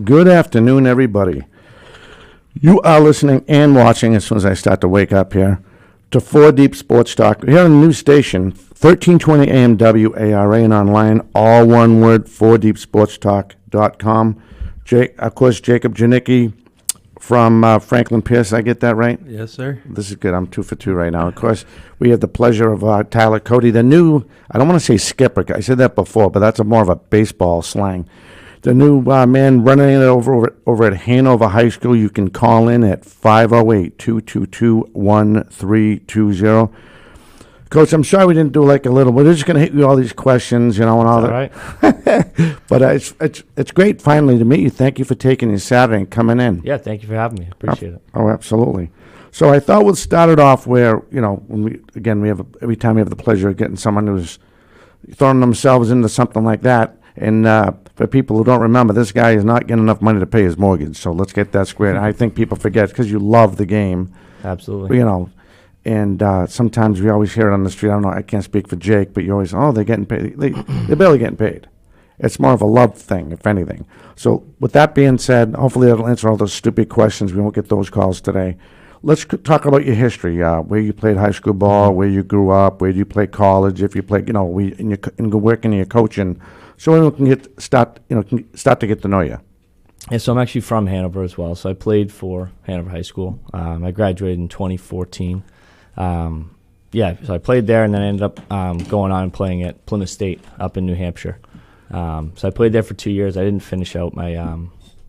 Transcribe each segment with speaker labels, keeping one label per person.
Speaker 1: Good afternoon, everybody. You are listening and watching, as soon as I start to wake up here, to 4 Deep Sports Talk. Here on the new station, 1320 AM WARA, and online, all one word, 4deepsportstalk.com. Of course, Jacob Janicki from Franklin Pierce. I get that right?
Speaker 2: Yes, sir.
Speaker 1: This is good. I'm 2 for 2 right now. Of course, we have the pleasure of Tyler Cody, the new, I don't want to say skipper. I said that before, but that's more of a baseball slang. The new man running it over at Hanover High School. You can call in at 508-222-1320. Coach, I'm sorry we didn't do like a little, we're just going to hit you all these questions, and all that.
Speaker 2: Right.
Speaker 1: But it's great finally to meet you. Thank you for taking your Saturday and coming in.
Speaker 2: Yeah, thank you for having me. Appreciate it.
Speaker 1: Oh, absolutely. So I thought we'll start it off where, when we have every time we have the pleasure of getting someone who's throwing themselves into something like that. And for people who don't remember, this guy is not getting enough money to pay his mortgage. So let's get that squared. I think people forget because you love the game.
Speaker 2: Absolutely.
Speaker 1: And sometimes we always hear it on the street. I don't know. I can't speak for Jake, but you always, they're getting paid. They're barely getting paid. It's more of a love thing, if anything. So with that being said, hopefully that'll answer all those stupid questions. We won't get those calls today. Let's talk about your history, where you played high school ball, where you grew up, where you played college, if you played, in your working and your coaching, so everyone can start to get to know you.
Speaker 2: Yeah, so I'm actually from Hanover as well. So I played for Hanover High School. I graduated in 2014. So I played there, and then I ended up going on and playing at Plymouth State up in New Hampshire. So I played there for 2 years. I didn't finish out my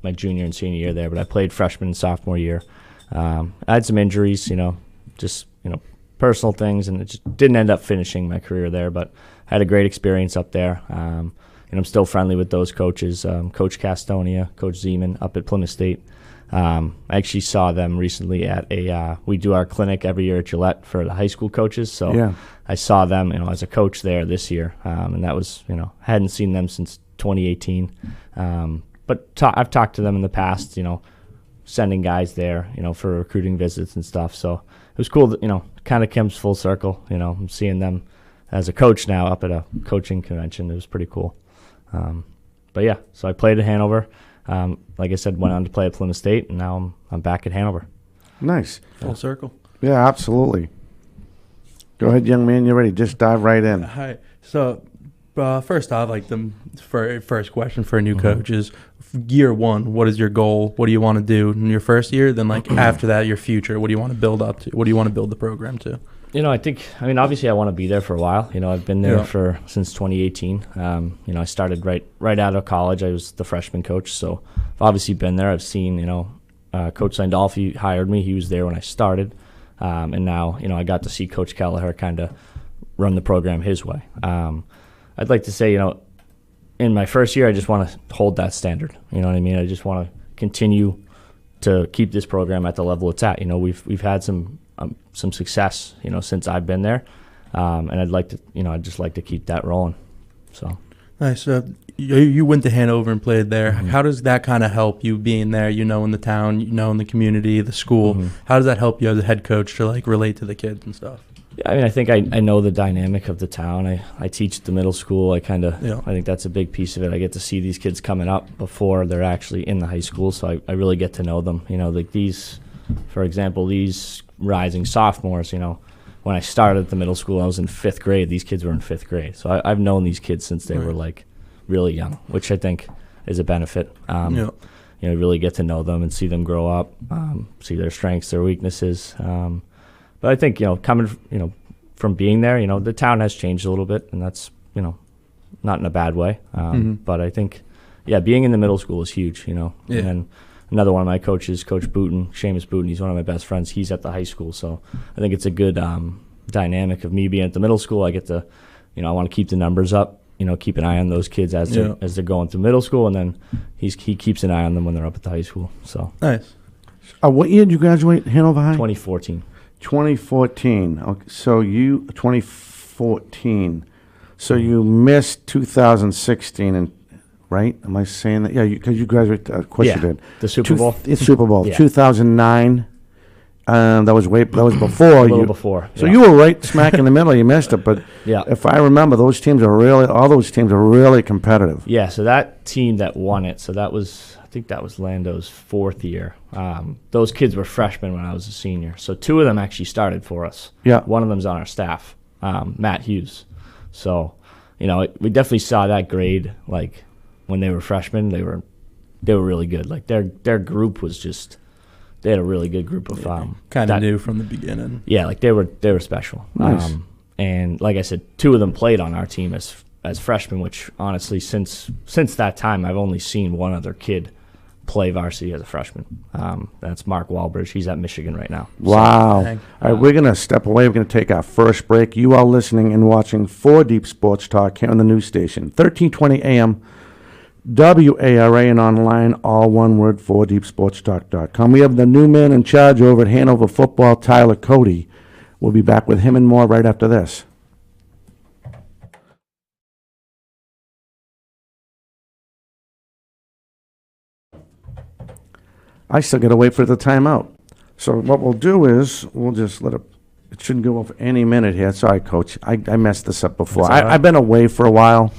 Speaker 2: my junior and senior year there, but I played freshman and sophomore year. I had some injuries, personal things, and it just didn't end up finishing my career there, but I had a great experience up there. And I'm still friendly with those coaches, Coach Castonia, Coach Zeman up at Plymouth State. I actually saw them recently at we do our clinic every year at Gillette for the high school coaches. So yeah. I saw them, as a coach there this year. And that was, hadn't seen them since 2018. But I've talked to them in the past, sending guys there, for recruiting visits and stuff. So it was cool that, kind of comes full circle. I'm seeing them as a coach now up at a coaching convention. It was pretty cool. But yeah, so I played at Hanover. Like I said, went on to play at Plymouth State, and now I'm back at Hanover.
Speaker 1: Nice.
Speaker 2: Full circle.
Speaker 1: Yeah, absolutely. Go ahead, young man. You're ready. Just dive right in.
Speaker 3: Hi. So first off, first question for a new coach is, year one, what is your goal? What do you want to do in your first year? Then, after that, your future. What do you want to build up to? What do you want to build the program to?
Speaker 2: Obviously I want to be there for a while. I've been there since 2018. I started right out of college. I was the freshman coach, so I've obviously been there. I've seen, Coach Landolfi hired me. He was there when I started. And now, I got to see Coach Kelleher kind of run the program his way. I'd like to say, in my first year, I just want to hold that standard. You know what I mean? I just want to continue to keep this program at the level it's at. We've had some success, since I've been there, and I'd just like to keep that rolling. So
Speaker 3: nice. You went to Hanover and played there. Mm-hmm. How does that kind of help you being there? In the town, in the community, the school. Mm-hmm. How does that help you as a head coach to relate to the kids and stuff?
Speaker 2: Yeah, I think I know the dynamic of the town. I teach at the middle school. I think that's a big piece of it. I get to see these kids coming up before they're actually in the high school, so I really get to know them. For example, these rising sophomores, when I started at the middle school, I was in 5th grade. These kids were in 5th grade. So I've known these kids since they were really young, which I think is a benefit. You really get to know them and see them grow up, see their strengths, their weaknesses. But I think, coming, from being there, the town has changed a little bit, and that's, not in a bad way. But I think, being in the middle school is huge, And then another one of my coaches, Coach Booten, Seamus Booten, he's one of my best friends. He's at the high school, so I think it's a good dynamic of me being at the middle school. I get to, I want to keep the numbers up, keep an eye on those kids as they're going through middle school, and then he keeps an eye on them when they're up at the high school. So
Speaker 1: nice. What year did you graduate Hanover High?
Speaker 2: 2014.
Speaker 1: 2014. Okay, so 2014. So you missed 2016 and. Right? Am I saying that? Yeah, because you graduated, of course you did.
Speaker 2: The Super Bowl.
Speaker 1: It's Super Bowl.
Speaker 2: Yeah.
Speaker 1: 2009. That was before.
Speaker 2: A little before.
Speaker 1: So you were right smack in the middle. You missed it, but if I remember, all those teams are really competitive.
Speaker 2: Yeah. So that team that won it, so that was think that was Lando's 4th year. Those kids were freshmen when I was a senior. So 2 of them actually started for us.
Speaker 1: Yeah.
Speaker 2: One of them's on our staff, Matt Hughes. So, we definitely saw that grade, like, when they were freshmen, they were really good. Like, their group was just, they had a really good group of
Speaker 3: kind of new from the beginning.
Speaker 2: Yeah, like they were special.
Speaker 1: Nice.
Speaker 2: And like I said, 2 of them played on our team as freshmen, which honestly, since that time, I've only seen one other kid play varsity as a freshman. That's Mark Walbridge. He's at Michigan right now.
Speaker 1: Wow.
Speaker 3: Dang.
Speaker 1: All right, we're going to step away. We're going to take our first break. You are listening and watching 4 Deep Sports Talk here on the news station, 1320 AM, WARA, and online, all one word, 4deepsportstalk.com. We have the new man in charge over at Hanover Football, Tyler Cody. We'll be back with him and more right after this. I still got to wait for the timeout. So what we'll do is we'll just let it shouldn't go off any minute here. Sorry, Coach. I messed this up before.
Speaker 2: That's all right.
Speaker 1: I've been away for a while,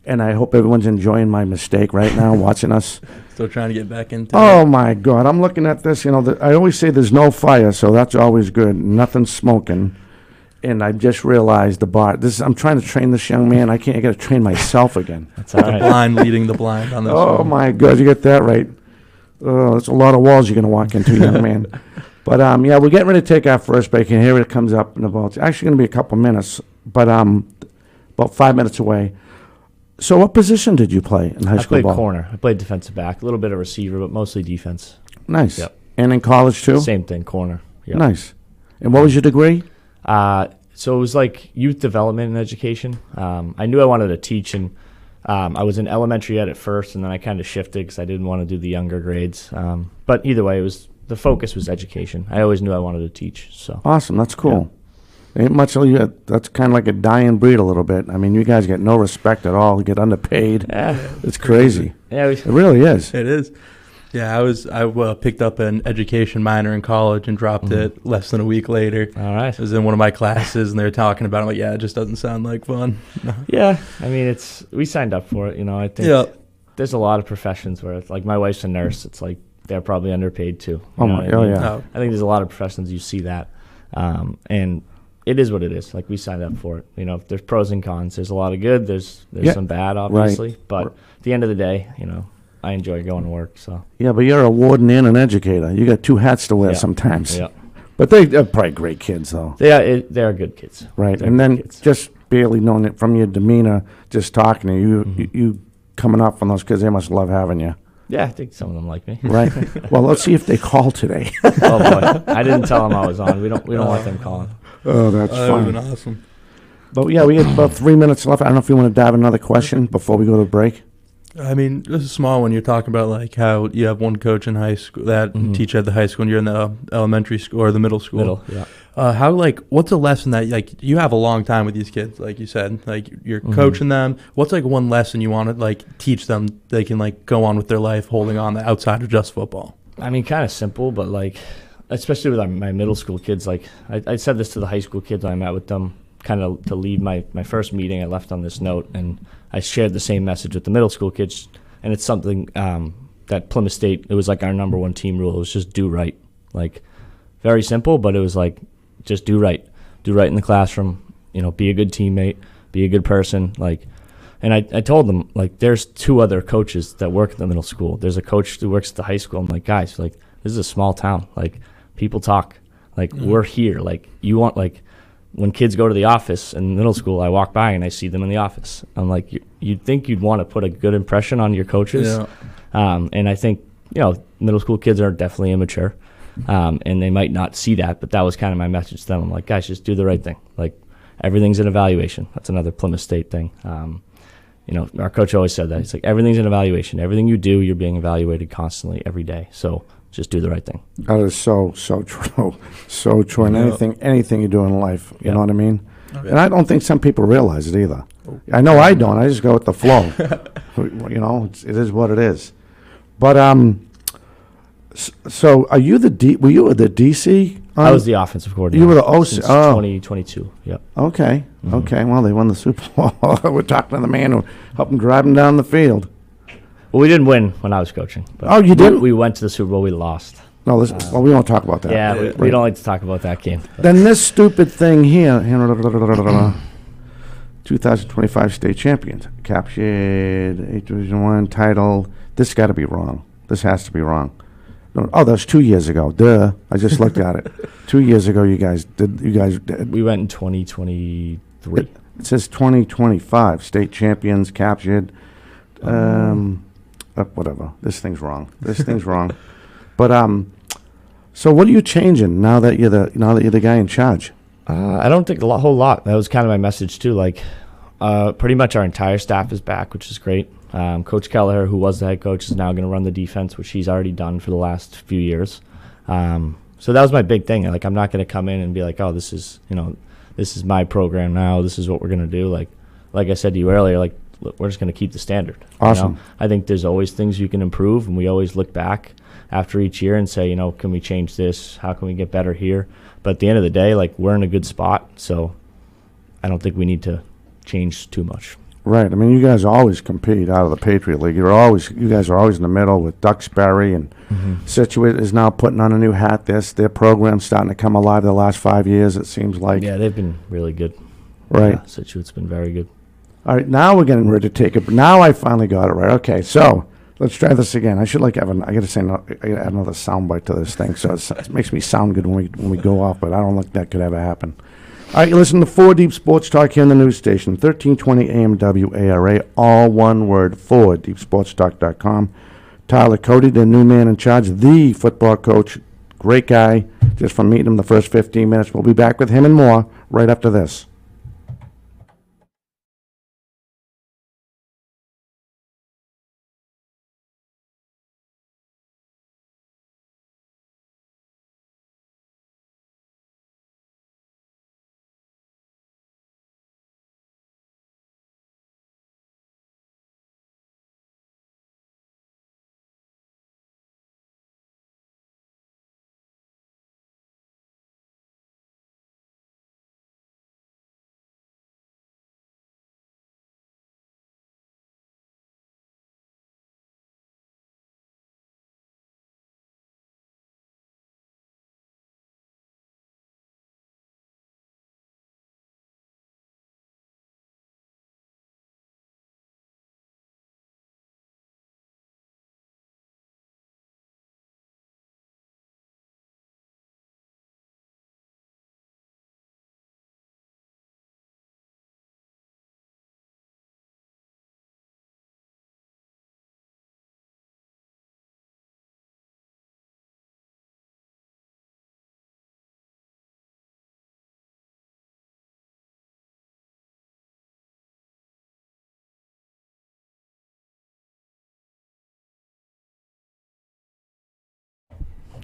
Speaker 1: and I hope everyone's enjoying my mistake right now watching us.
Speaker 3: Still trying to get back into
Speaker 1: Oh,
Speaker 3: it.
Speaker 1: my God. I'm looking at this. I always say there's no fire, so that's always good. Nothing's smoking. And I just realized the bar. I'm trying to train this young man. I got to train myself again.
Speaker 2: That's all
Speaker 3: The
Speaker 2: right.
Speaker 3: blind leading the blind on this
Speaker 1: Oh,
Speaker 3: one.
Speaker 1: my God. You get that right. Oh, that's a lot of walls you're going to walk into, young man. But, yeah, we're getting ready to take our first break, and here it comes up in about, it's actually going to be a couple minutes, but about 5 minutes away. So what position did you play in high
Speaker 2: I
Speaker 1: school
Speaker 2: played
Speaker 1: ball?
Speaker 2: corner. I played defensive back, a little bit of receiver, but mostly defense.
Speaker 1: Nice.
Speaker 2: Yep.
Speaker 1: And in college, too?
Speaker 2: Same thing, corner. Yep.
Speaker 1: Nice. And what was your degree?
Speaker 2: So it was like youth development and education. I knew I wanted to teach, and I was in elementary ed at first, and then I kind of shifted because I didn't want to do the younger grades. But either way, the focus was education. I always knew I wanted to teach. So
Speaker 1: Awesome. That's cool. Ain't much of you. That's kind of like a dying breed a little bit. I mean, you guys get no respect at all. You get underpaid.
Speaker 2: yeah,
Speaker 1: It's crazy.
Speaker 2: yeah,
Speaker 1: It really is.
Speaker 3: It is. Yeah, I picked up an education minor in college and dropped it less than a week later.
Speaker 2: all right.
Speaker 3: I was in one of my classes and they were talking about it. I'm like, yeah, it just doesn't sound like fun.
Speaker 2: Yeah, I mean, we signed up for it. I think
Speaker 3: Yeah.
Speaker 2: there's a lot of professions where it's like my wife's a nurse. It's like they're probably underpaid too.
Speaker 1: Oh,
Speaker 2: know
Speaker 1: my-
Speaker 2: what I
Speaker 1: oh,
Speaker 2: mean?
Speaker 1: yeah.
Speaker 3: No.
Speaker 2: I think there's a lot of professions you see that, and it is what it is. Like we signed up for it. There's pros and cons. There's a lot of good. There's
Speaker 1: Yeah,
Speaker 2: some bad, obviously. But at the end of the day, I enjoy going to work. So
Speaker 1: Yeah, but you're a warden and an educator. You got 2 hats to wear
Speaker 2: Yeah.
Speaker 1: sometimes.
Speaker 2: yeah,
Speaker 1: But they're probably great kids, though.
Speaker 2: they are good kids.
Speaker 1: Right.
Speaker 2: They're
Speaker 1: And
Speaker 2: good
Speaker 1: then
Speaker 2: kids.
Speaker 1: just barely knowing it from your demeanor, just talking to you, you coming up from those kids, they must love having you.
Speaker 2: Yeah, I think some of them like me.
Speaker 1: Right. Well, let's see if they call today.
Speaker 2: Oh boy, I didn't tell them I was on. We don't want them calling.
Speaker 1: Oh, that's
Speaker 3: That would have
Speaker 1: fun.
Speaker 3: been awesome.
Speaker 1: But yeah, we have about 3 minutes left. I don't know if you want to dive another question before we go to break.
Speaker 3: I mean, this is small when you're talking about like how you have one coach in high school that teach at the high school and you're in the elementary school or the middle school.
Speaker 2: Middle, yeah.
Speaker 3: What's a lesson that like you have a long time with these kids, like you said, like you're coaching them. What's like one lesson you want to like teach them they can like go on with their life holding on outside of just football?
Speaker 2: I mean, kind of simple, but like, especially with my middle school kids, like I said this to the high school kids when I met with them, kind of to leave my first meeting. I left on this note, and I shared the same message with the middle school kids, and it's something that Plymouth State, it was like our #1 team rule. It was just do right. Like, very simple, but it was like, just do right. Do right in the classroom, be a good teammate, be a good person, like. And I told them, like, there's 2 other coaches that work at the middle school. There's a coach who works at the high school. I'm like, guys, like, this is a small town. Like, people talk. Like, we're here. Like, you want, like, when kids go to the office in middle school, I walk by and I see them in the office. I'm like, you'd think you'd want to put a good impression on your coaches.
Speaker 3: Yeah.
Speaker 2: And I think, middle school kids are definitely immature. And they might not see that, but that was kind of my message to them. I'm like, guys, just do the right thing. Like, everything's an evaluation. That's another Plymouth State thing. Our coach always said that. He's like, everything's an evaluation. Everything you do, you're being evaluated constantly every day. So just do the right thing.
Speaker 1: That is so true. So true. And
Speaker 3: Yeah.
Speaker 1: anything you do in life, you
Speaker 2: Yeah.
Speaker 1: know what I mean?
Speaker 3: Yeah.
Speaker 1: And I don't think some people realize it either. I know I don't. I just go with the flow. It is what it is. But so are you were you the DC?
Speaker 2: I was the offensive coordinator.
Speaker 1: You were the OC.
Speaker 2: Since
Speaker 1: Oh.
Speaker 2: 2022. Yep.
Speaker 1: Okay. Okay. Well, they won the Super Bowl. We're talking to the man who helped them drive them down the field.
Speaker 2: Well, we didn't win when I was coaching. But
Speaker 1: Oh, you didn't?
Speaker 2: We went to the Super Bowl. We lost.
Speaker 1: No, well, we won't talk about that.
Speaker 2: Yeah, we don't like to talk about that game.
Speaker 1: Then this stupid thing here, 2025 state champions, captured 8 Division 1 title. This got to be wrong. This has to be wrong. No, oh, that was 2 years ago. Duh. I just looked at it. 2 years ago, you guys did.
Speaker 2: We went in 2023.
Speaker 1: It says 2025 state champions captured. Whatever. This thing's wrong. But so what are you changing now that you're the guy in charge?
Speaker 2: I don't think a whole lot. That was kind of my message too. Like, pretty much our entire staff is back, which is great. Coach Kelleher, who was the head coach, is now going to run the defense, which he's already done for the last few years. So that was my big thing. Like, I'm not going to come in and be like, oh, this is my program now. This is what we're going to do. Like I said to you earlier, like, we're just going to keep the standard.
Speaker 1: Awesome.
Speaker 2: I think there's always things you can improve, and we always look back after each year and say, can we change this? How can we get better here? But at the end of the day, like, we're in a good spot, so I don't think we need to change too much.
Speaker 1: Right. I mean, you guys always compete out of the Patriot League. You guys are always in the middle with Duxbury, and Situate is now putting on a new hat. Their program's starting to come alive the last 5 years, it seems like.
Speaker 2: Yeah, they've been really good.
Speaker 1: Right.
Speaker 2: Yeah, Situate's been very good.
Speaker 1: All right, now we're getting ready to take it. Now I finally got it right. Okay, so let's try this again. I should I got to say, I got to add another soundbite to this thing, so it makes me sound good when we go off, but I don't think that could ever happen. All right, you listen to 4 Deep Sports Talk here in the news station, 1320 AM WARA, all one word, 4deepsportstalk.com. Tyler Cody, the new man in charge, the football coach, great guy, just from meeting him the first 15 minutes. We'll be back with him and more right after this.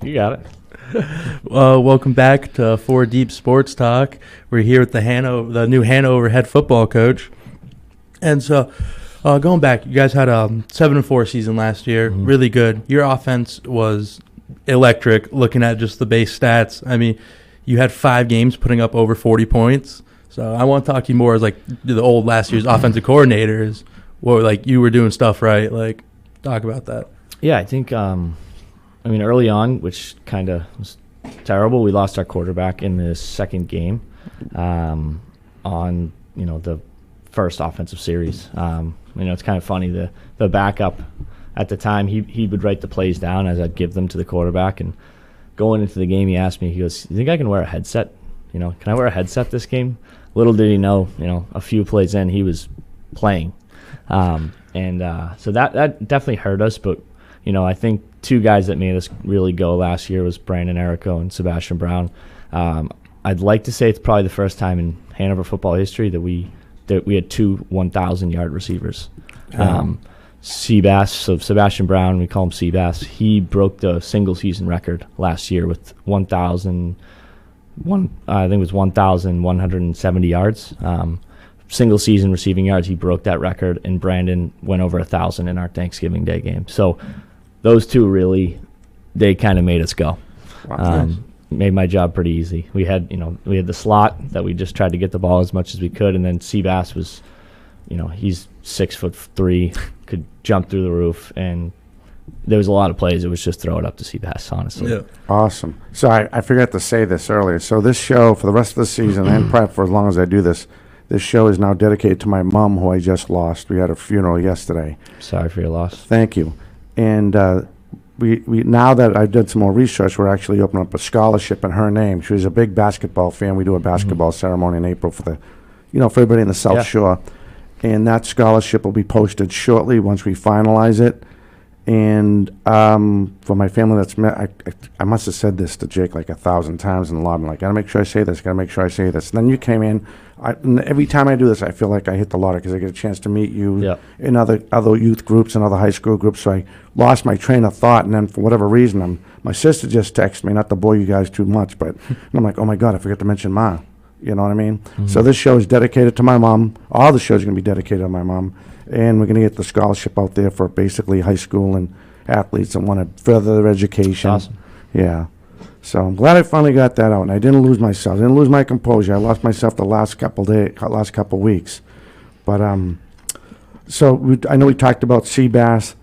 Speaker 2: You got it.
Speaker 3: Welcome back to 4 Deep Sports Talk. We're here with the new Hanover head football coach. And so, going back, you guys had a 7-4 season last year, really good. Your offense was electric. Looking at just the base stats, I mean, you had 5 games putting up over 40 points. So I want to talk to you more as like the old last year's offensive coordinators. What like you were doing stuff right? Like, talk about that.
Speaker 2: Yeah, I think. Early on, which kind of was terrible, we lost our quarterback in the second game on, the first offensive series. It's kind of funny. The backup at the time, he would write the plays down as I'd give them to the quarterback. And going into the game, he asked me, he goes, "You think I can wear a headset? Can I wear a headset this game?" Little did he know, a few plays in, he was playing. So that definitely hurt us, but I think 2 guys that made us really go last year was Brandon Errico and Sebastian Brown. I'd like to say it's probably the first time in Hanover football history that we had 2 1,000-yard receivers. Seabass, so Sebastian Brown, we call him Seabass, he broke the single-season record last year with 1,170 yards. Single-season receiving yards, he broke that record, and Brandon went over 1,000 in our Thanksgiving Day game. So those 2 really, they kind of made us go.
Speaker 1: Wow, nice.
Speaker 2: Made my job pretty easy. We had the slot that we just tried to get the ball as much as we could, and then Seabass was he's 6'3", could jump through the roof, and there was a lot of plays. It was just throw it up to see pass, honestly.
Speaker 3: Yeah.
Speaker 1: Awesome. So I forgot to say this earlier. So this show, for the rest of the season, and probably for as long as I do this, this show is now dedicated to my mom, who I just lost. We had a funeral yesterday.
Speaker 2: Sorry for your loss.
Speaker 1: Thank you. And we now that I did some more research, we're actually opening up a scholarship in her name. She was a big basketball fan. We do a basketball ceremony in April for for everybody in the South Shore. And that scholarship will be posted shortly once we finalize it. And for my family that's met, I must have said this to Jake like 1,000 times in the lobby. Like, gotta make sure I say this, gotta make sure I say this. And then you came in. And every time I do this, I feel like I hit the lottery because I get a chance to meet you in other youth groups and other high school groups. So I lost my train of thought, and then for whatever reason, my sister just texted me, not to bore you guys too much, but I'm like, oh my God, I forgot to mention Ma. You know what I mean? So this show is dedicated to my mom. All the shows are going to be dedicated to my mom. And we're going to get the scholarship out there for basically high school and athletes that want to further their education.
Speaker 2: Awesome.
Speaker 1: Yeah. So I'm glad I finally got that out, and I didn't lose myself. I didn't lose my composure. I lost myself the last couple weeks. But so I know we talked about Seabass.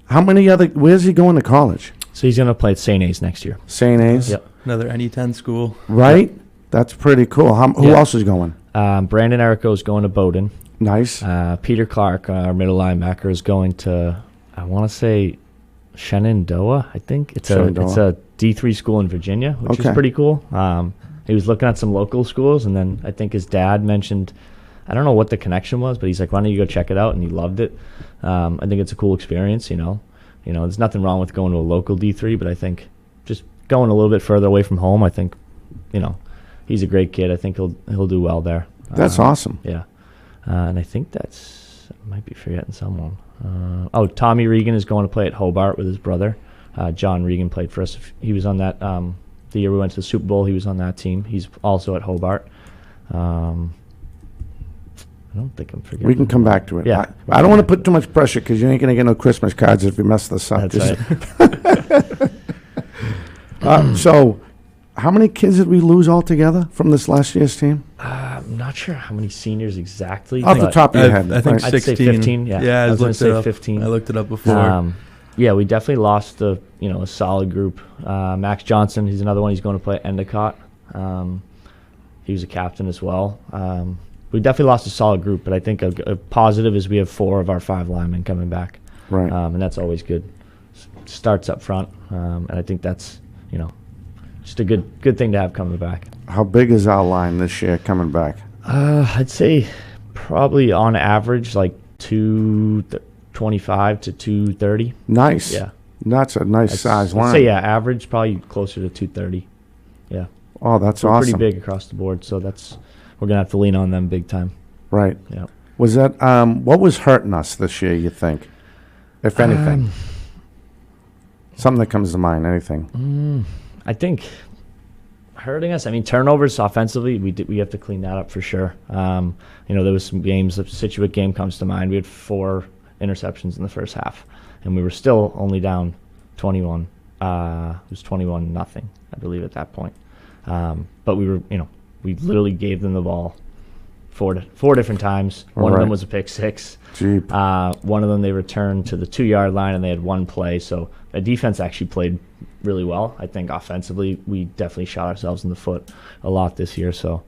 Speaker 1: Where's he going to college?
Speaker 2: So he's going to play at St. A's next year.
Speaker 1: St. A's?
Speaker 2: Yep.
Speaker 3: Another NE10 school.
Speaker 1: Right? Yep. That's pretty cool. Who else is going?
Speaker 2: Brandon Erico is going to Bowdoin.
Speaker 1: Nice.
Speaker 2: Peter Clark, our middle linebacker, is going to, I want to say, Shenandoah, I think. It's a D3 school in Virginia, which is pretty cool. He was looking at some local schools, and then I think his dad mentioned, I don't know what the connection was, but he's like, why don't you go check it out? And he loved it. I think it's a cool experience, there's nothing wrong with going to a local D3, but I think just going a little bit further away from home, I think, he's a great kid. I think he'll do well there.
Speaker 1: That's awesome.
Speaker 2: Yeah. And I think I might be forgetting someone. Tommy Regan is going to play at Hobart with his brother. John Regan played for us. He was on that the year we went to the Super Bowl. He was on that team. He's also at Hobart. I don't think I'm forgetting.
Speaker 1: We can come back to it.
Speaker 2: Yeah.
Speaker 1: I don't want to put too much pressure because you ain't going to get no Christmas cards if you mess this up.
Speaker 2: That's right.
Speaker 1: So how many kids did we lose altogether from this last year's team?
Speaker 2: I'm not sure how many seniors exactly.
Speaker 1: Off the top of your head.
Speaker 3: I think
Speaker 2: I'd
Speaker 3: 16.
Speaker 2: say 15. Yeah,
Speaker 3: I was
Speaker 2: going to say
Speaker 3: up.
Speaker 2: 15.
Speaker 3: I looked it up before.
Speaker 2: Yeah, we definitely lost a solid group. Max Johnson, he's another one. He's going to play at Endicott. He was a captain as well. We definitely lost a solid group, but I think a positive is we have 4 of our 5 linemen coming back.
Speaker 1: Right.
Speaker 2: And that's always good. Starts up front, and I think that's just a good thing to have coming back.
Speaker 1: How big is our line this year coming back?
Speaker 2: I'd say probably on average like 225 to 230.
Speaker 1: Nice.
Speaker 2: Yeah.
Speaker 1: That's a nice size line.
Speaker 2: I'd say, average probably closer to 230. Yeah.
Speaker 1: Oh, that's
Speaker 2: We're
Speaker 1: awesome.
Speaker 2: pretty big across the board, so we're going to have to lean on them big time.
Speaker 1: Right.
Speaker 2: Yeah.
Speaker 1: Was that, what was hurting us this year, you think, if anything? Something that comes to mind, anything?
Speaker 2: I think hurting us, turnovers offensively, we have to clean that up for sure. There was some games, the Situate game comes to mind. We had 4 interceptions in the first half, and we were still only down 21. It was 21-0, I believe, at that point. But we were, we literally gave them the ball four different times. One of them was a pick six. One of them they returned to the 2-yard line, and they had one play. So the defense actually played really well. I think offensively we definitely shot ourselves in the foot a lot this year. So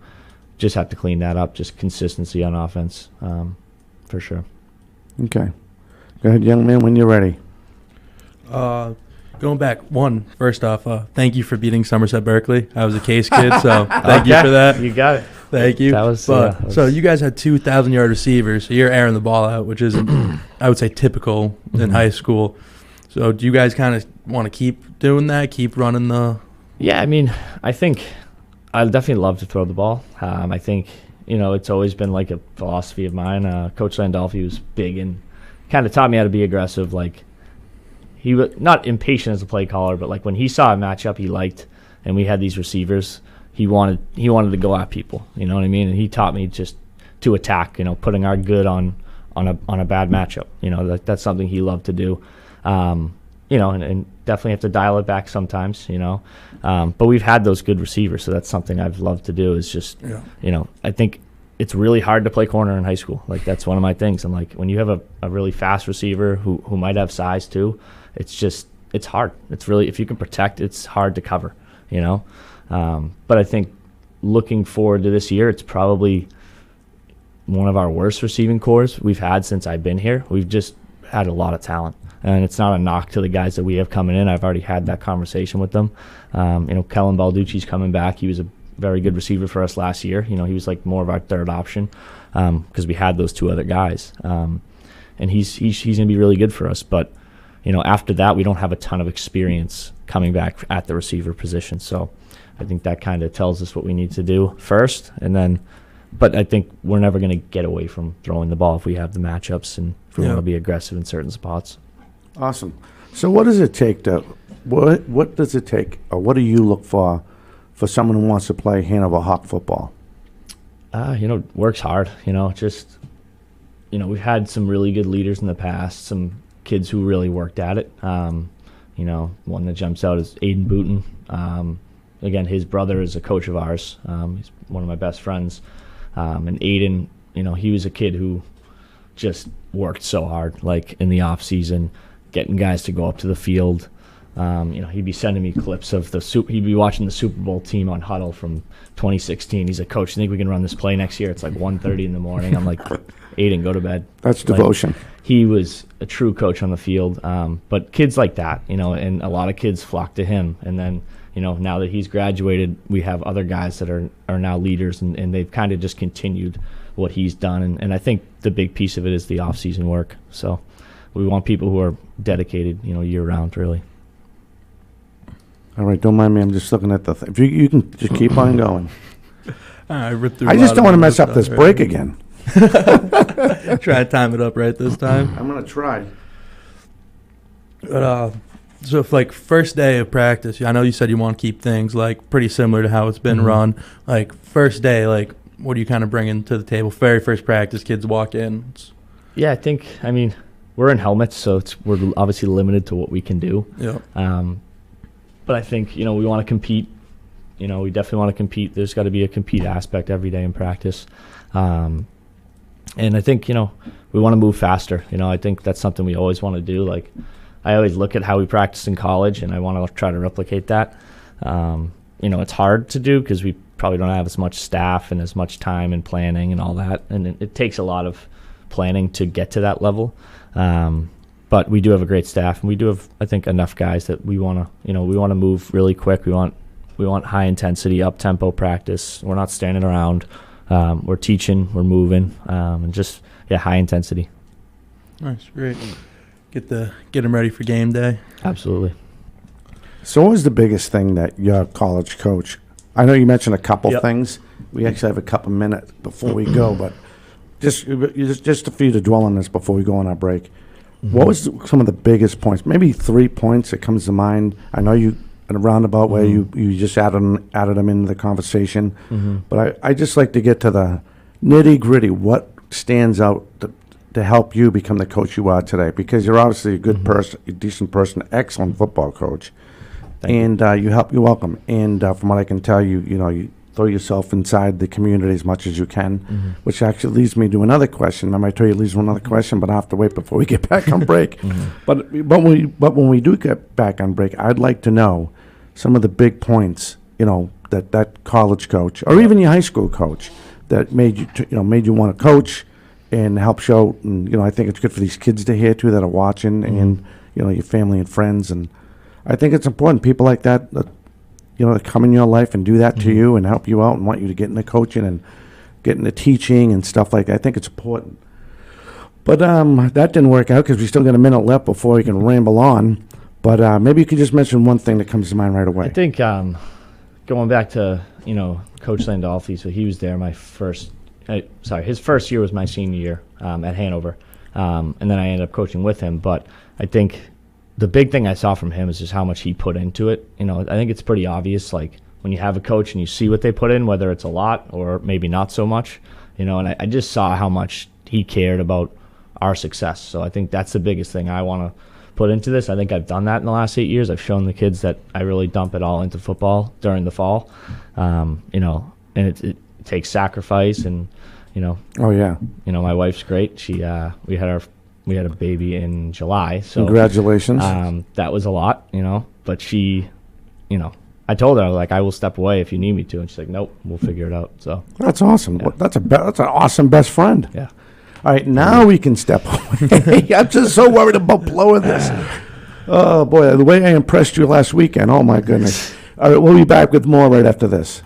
Speaker 2: just have to clean that up. Just consistency on offense, for sure.
Speaker 1: Okay. Go ahead, young man, when you're ready.
Speaker 3: Going back, first off, thank you for beating Somerset Berkeley. I was a Case kid, so thank you for that.
Speaker 2: You got it.
Speaker 3: Thank you. So you guys had 2 1,000-yard receivers, so you're airing the ball out, which is, I would say, typical in high school. So do you guys kind of want to keep doing that, keep running the...
Speaker 2: Yeah, I think I'd definitely love to throw the ball. I think, it's always been like a philosophy of mine. Coach Landolfi was big and kind of taught me how to be aggressive. Like, he was not impatient as a play caller, but like when he saw a matchup he liked and we had these receivers, he wanted to go at people. You know what I mean? And he taught me just to attack, putting our good on a bad matchup. That's something he loved to do. And definitely have to dial it back sometimes, but we've had those good receivers, so that's something I've loved to do is just, I think it's really hard to play corner in high school. Like, that's one of my things. I'm like, when you have a really fast receiver who might have size too, it's hard. It's really, if you can protect, it's hard to cover, you know? But I think looking forward to this year, it's probably one of our worst receiving cores we've had since I've been here. We've just had a lot of talent. And it's not a knock to the guys that we have coming in. I've already had that conversation with them. Kellen Balducci's coming back. He was a very good receiver for us last year. He was like more of our third option because we had those two other guys. And he's going to be really good for us. But, after that, we don't have a ton of experience coming back at the receiver position. So I think that kind of tells us what we need to do first. But I think we're never going to get away from throwing the ball if we have the matchups and if we want to be aggressive in certain spots.
Speaker 1: Awesome. So what does it take what does it take, or what do you look for someone who wants to play Hanover Hawk football?
Speaker 2: Works hard. We've had some really good leaders in the past, some kids who really worked at it. One that jumps out is Aiden Booton. Again, his brother is a coach of ours. He's one of my best friends. And Aiden, he was a kid who just worked so hard, like in the off season, getting guys to go up to the field. He'd be sending me clips of he'd be watching the Super Bowl team on Huddle from 2016. He's like, "Coach, I think we can run this play next year." It's like 1:30 in the morning. I'm like, Aiden, go to bed.
Speaker 1: That's devotion.
Speaker 2: He was a true coach on the field. But kids like that, and a lot of kids flock to him. And then, now that he's graduated, we have other guys that are now leaders, and they've kind of just continued what he's done. And I think the big piece of it is the off-season work. So we want people who are dedicated, year-round, really.
Speaker 1: All right, don't mind me. I'm just looking at the thing. If you can just keep on going.
Speaker 3: I
Speaker 1: just don't want to mess up this break again.
Speaker 3: Try to time it up right this time.
Speaker 1: I'm going to try.
Speaker 3: But, so if, first day of practice, I know you said you want to keep things, pretty similar to how it's been run. First day, what are you kind of bringing to the table? Very first practice, kids walk in.
Speaker 2: Yeah, I think, we're in helmets, so we're obviously limited to what we can do.
Speaker 3: Yeah.
Speaker 2: But I think, we want to compete. We definitely want to compete. There's got to be a compete aspect every day in practice. And I think, we want to move faster. I think that's something we always want to do. I always look at how we practice in college, and I want to try to replicate that. It's hard to do because we probably don't have as much staff and as much time and planning and all that. And it takes a lot of planning to get to that level. But we do have a great staff, and we do have, I think, enough guys that we want to move really quick. We want high intensity, up tempo practice. We're not standing around. We're teaching, we're moving, and just high intensity.
Speaker 3: Nice, great. Get them ready for game day.
Speaker 2: Absolutely.
Speaker 1: So, what was the biggest thing that your college coach? I know you mentioned a couple things. We actually have a couple minutes before we go, but just for you to dwell on this before we go on our break. What was some of the biggest points? Maybe 3 points that comes to mind. I know you in a roundabout way you just added them into the conversation, but I just like to get to the nitty gritty. What stands out to help you become the coach you are today? Because you're obviously a good person, a decent person, excellent football coach, and you're welcome. And from what I can tell you, you throw yourself inside the community as much as you can, which actually leads me to another question. I might tell you it leads to another question, but I have to wait before we get back on break. But when we do get back on break, I'd like to know some of the big points, that college coach or even your high school coach that made you want to coach and help show. And I think it's good for these kids to hear too that are watching, and your family and friends. And I think it's important people like that that come in your life and do that to you and help you out and want you to get into coaching and get into teaching and stuff like that. I think it's important. But that didn't work out because we still got a minute left before we can ramble on. But maybe you could just mention one thing that comes to mind right away.
Speaker 2: I think going back to, Coach Landolfi, so he was there his first year was my senior year at Hanover. And then I ended up coaching with him. But I think the big thing I saw from him is just how much he put into it. I think it's pretty obvious, when you have a coach and you see what they put in, whether it's a lot or maybe not so much, and I just saw how much he cared about our success. So I think that's the biggest thing I want to put into this. I think I've done that in the last 8 years. I've shown the kids that I really dump it all into football during the fall, and it takes sacrifice and, you know.
Speaker 1: Oh yeah.
Speaker 2: You know, my wife's great. We had a baby in July, so
Speaker 1: Congratulations.
Speaker 2: that was a lot, you know. But she, you know, I told her, like, I will step away if you need me to, and she's like, nope, we'll figure it out. So
Speaker 1: That's awesome.
Speaker 2: Yeah.
Speaker 1: That's an awesome best friend.
Speaker 2: yeah.
Speaker 1: All right, now we can step away. I'm just so worried about blowing this. Oh boy, the way I impressed you last weekend. Oh my goodness. All right, we'll be back with more right after this.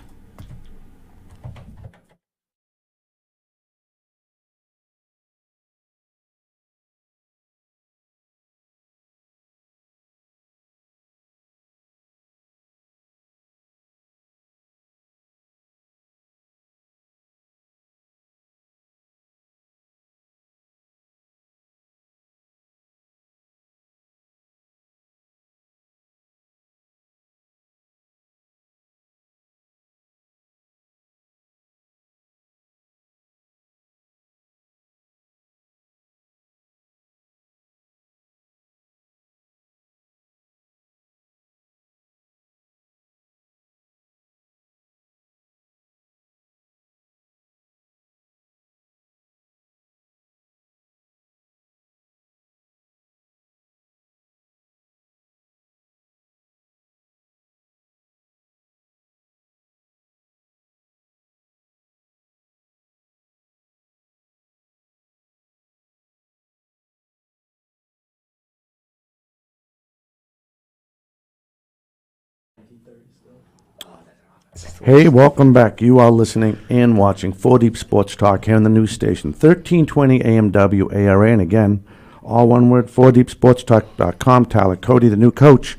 Speaker 1: Hey, welcome back. You are listening and watching 4 Deep Sports Talk here on the news station, 1320 AM WARA. And again, all one word, 4deepsportstalk.com. Tyler Cody, the new coach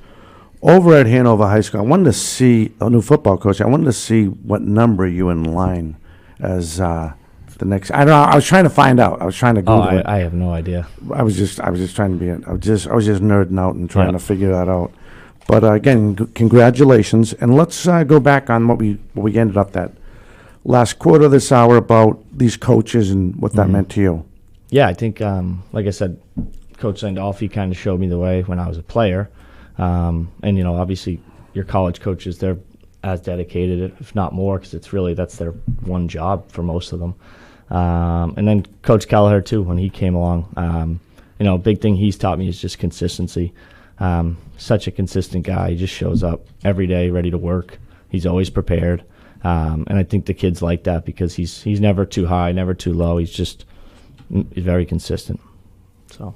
Speaker 1: over at Hanover High School. I wanted to see, a new football coach, I wanted to see what number you in line as the next. I don't know. I was trying to find out. I was trying to Google it.
Speaker 2: I have no idea.
Speaker 1: I was just trying to be. I was just nerding out and trying
Speaker 2: Yeah.
Speaker 1: to figure that out. But again, congratulations, and let's go back on what we ended up that last quarter of this hour about these coaches and what that meant to you.
Speaker 2: Yeah, I think, like I said, Coach Sandolfi kind of showed me the way when I was a player. And, you know, obviously your college coaches, they're as dedicated, if not more, because that's their one job for most of them. And then Coach Kelleher, too, when he came along. You know, a big thing he's taught me is just consistency. Such a consistent guy. He just shows up every day ready to work. He's always prepared. And I think the kids like that because he's never too high, never too low. He's very consistent. So.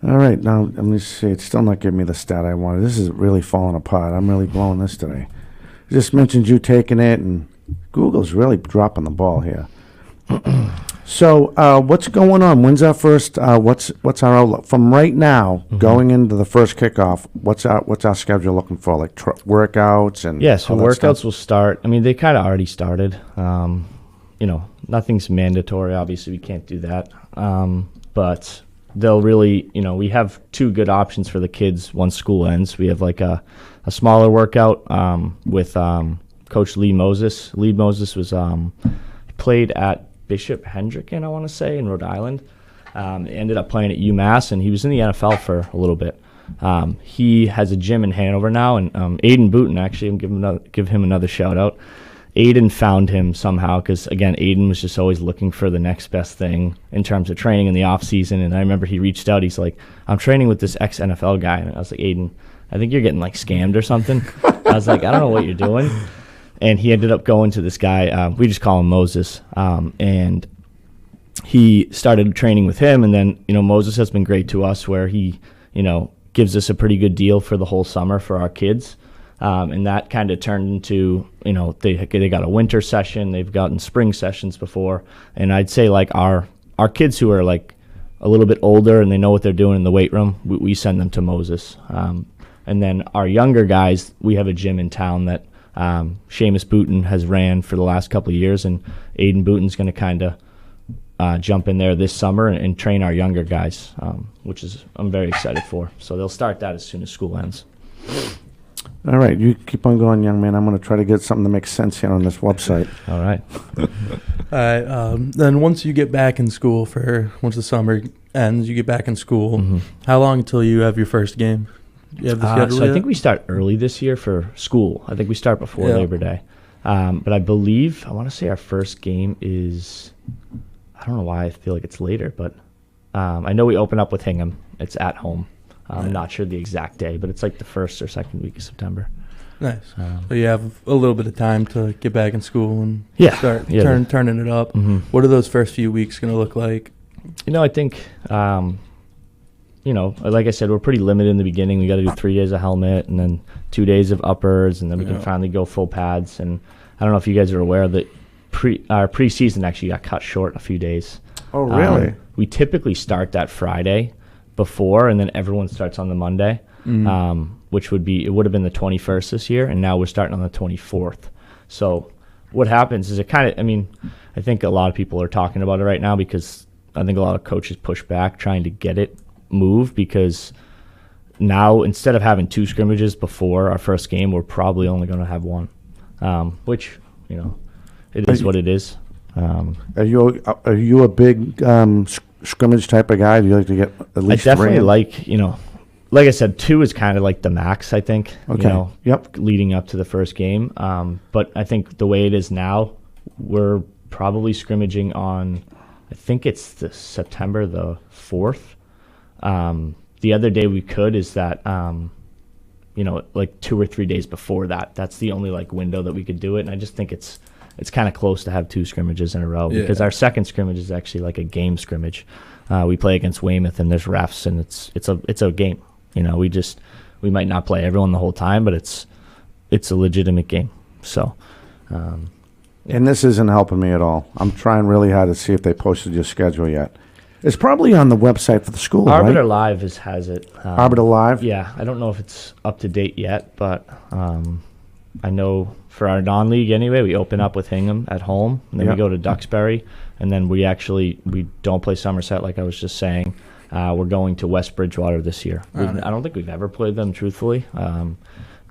Speaker 1: All right, now let me see. It's still not giving me the stat I wanted. This is really falling apart. I'm really blowing this today. I just mentioned you taking it, and Google's really dropping the ball here. So, what's going on? When's our first? What's our outlook from right now going into the first kickoff? What's our schedule looking for? Like workouts and
Speaker 2: so
Speaker 1: all that
Speaker 2: workouts
Speaker 1: stuff?
Speaker 2: will start. I mean, they kind of already started. You know, nothing's mandatory. Obviously, we can't do that. But they'll really, you know, we have two good options for the kids once school ends. We have like a smaller workout with Coach Lee Moses. Lee Moses was played at Bishop Hendricken, I want to say, in Rhode Island. Ended up playing at UMass, and he was in the NFL for a little bit. He has a gym in Hanover now, and Aiden Booten, actually, I'm give him another shout out. Aiden found him somehow because, again, Aiden was just always looking for the next best thing in terms of training in the off season. And I remember he reached out. He's like, I'm training with this ex-NFL guy. And I was like, Aiden, I think you're getting like scammed or something. I was like, I don't know what you're doing. And he ended up going to this guy. We just call him Moses. And he started training with him. And then, you know, Moses has been great to us where he, you know, gives us a pretty good deal for the whole summer for our kids. And that kind of turned into, you know, they got a winter session. They've gotten spring sessions before. And I'd say like our kids who are like a little bit older and they know what they're doing in the weight room, we send them to Moses. And then our younger guys, we have a gym in town that Seamus Booten has ran for the last couple of years, and Aiden Booten's going to kind of jump in there this summer and train our younger guys, which is I'm very excited for. So they'll start that as soon as school ends.
Speaker 1: All right, you keep on going, young man. I'm going to try to get something that makes sense here on this website.
Speaker 2: All right.
Speaker 3: Then once you get back in school once the summer ends, you get back in school.
Speaker 2: Mm-hmm.
Speaker 3: How long until you have your first game? You have the schedule
Speaker 2: So
Speaker 3: yet?
Speaker 2: I think we start early this year for school. I think we start before Labor Day. But I want to say our first game is, I don't know why I feel like it's later, but I know we open up with Hingham. It's at home. I'm not sure the exact day, but it's like the first or second week of September.
Speaker 3: Nice. So you have a little bit of time to get back in school and start turning it up.
Speaker 2: Mm-hmm.
Speaker 3: What are those first few weeks going to look like?
Speaker 2: I think, like I said, we're pretty limited in the beginning. We got to do 3 days of helmet and then 2 days of uppers, and then we can finally go full pads. And I don't know if you guys are aware that our preseason actually got cut short a few days.
Speaker 1: Oh, really?
Speaker 2: We typically start that Friday before, and then everyone starts on the Monday. Which would have been the 21st this year, and now we're starting on the 24th. So what happens is I think a lot of people are talking about it right now because I think a lot of coaches push back trying to get it moved, because now instead of having 2 scrimmages before our first game, we're probably only going to have 1, which, it is what it is.
Speaker 1: Are you a big scrimmage type of guy? Do you like to get at least
Speaker 2: I definitely
Speaker 1: 3?
Speaker 2: Like I said, 2 is kind of like the max, I think,
Speaker 1: Okay. Yep.
Speaker 2: leading up to the first game. But I think the way it is now, we're probably scrimmaging on, I think it's the September the 4th. The other day we could is that, like 2 or 3 days before that. That's the only window that we could do it. And I just think it's kind of close to have 2 scrimmages in a row, because our second scrimmage is actually like a game scrimmage. We play against Weymouth, and there's refs, and it's a game. We might not play everyone the whole time, but it's a legitimate game. So,
Speaker 1: and this isn't helping me at all. I'm trying really hard to see if they posted your schedule yet. It's probably on the website for the school,
Speaker 2: Arbiter
Speaker 1: right?
Speaker 2: Live has it.
Speaker 1: Arbiter Live?
Speaker 2: Yeah, I don't know if it's up to date yet, but I know for our non-league anyway, we open up with Hingham at home, and then we go to Duxbury, and then we don't play Somerset like I was just saying. We're going to West Bridgewater this year. I don't think we've ever played them, truthfully,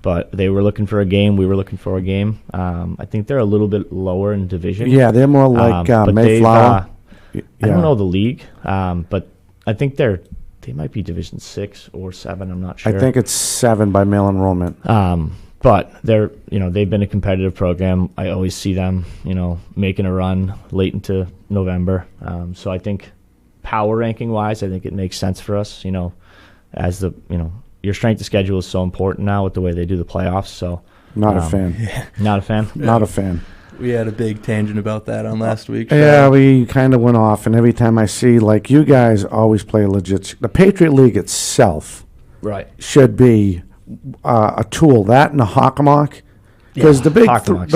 Speaker 2: but they were looking for a game. We were looking for a game. I think they're a little bit lower in division.
Speaker 1: Yeah, they're more like Mayflower.
Speaker 2: I don't know the league, but I think they might be Division 6 or 7. I'm not sure.
Speaker 1: I think it's 7 by mail enrollment.
Speaker 2: But they've been a competitive program. I always see them, making a run late into November. So I think power ranking wise, I think it makes sense for us, as your strength of schedule is so important now with the way they do the playoffs. So
Speaker 1: not a fan.
Speaker 2: Not a fan.
Speaker 1: Not a fan.
Speaker 3: We had a big tangent about that on last week's show.
Speaker 1: Yeah, we kind of went off, and every time I see, you guys always play legit. The Patriot League itself should be a tool. That and the Hockomock. Because the big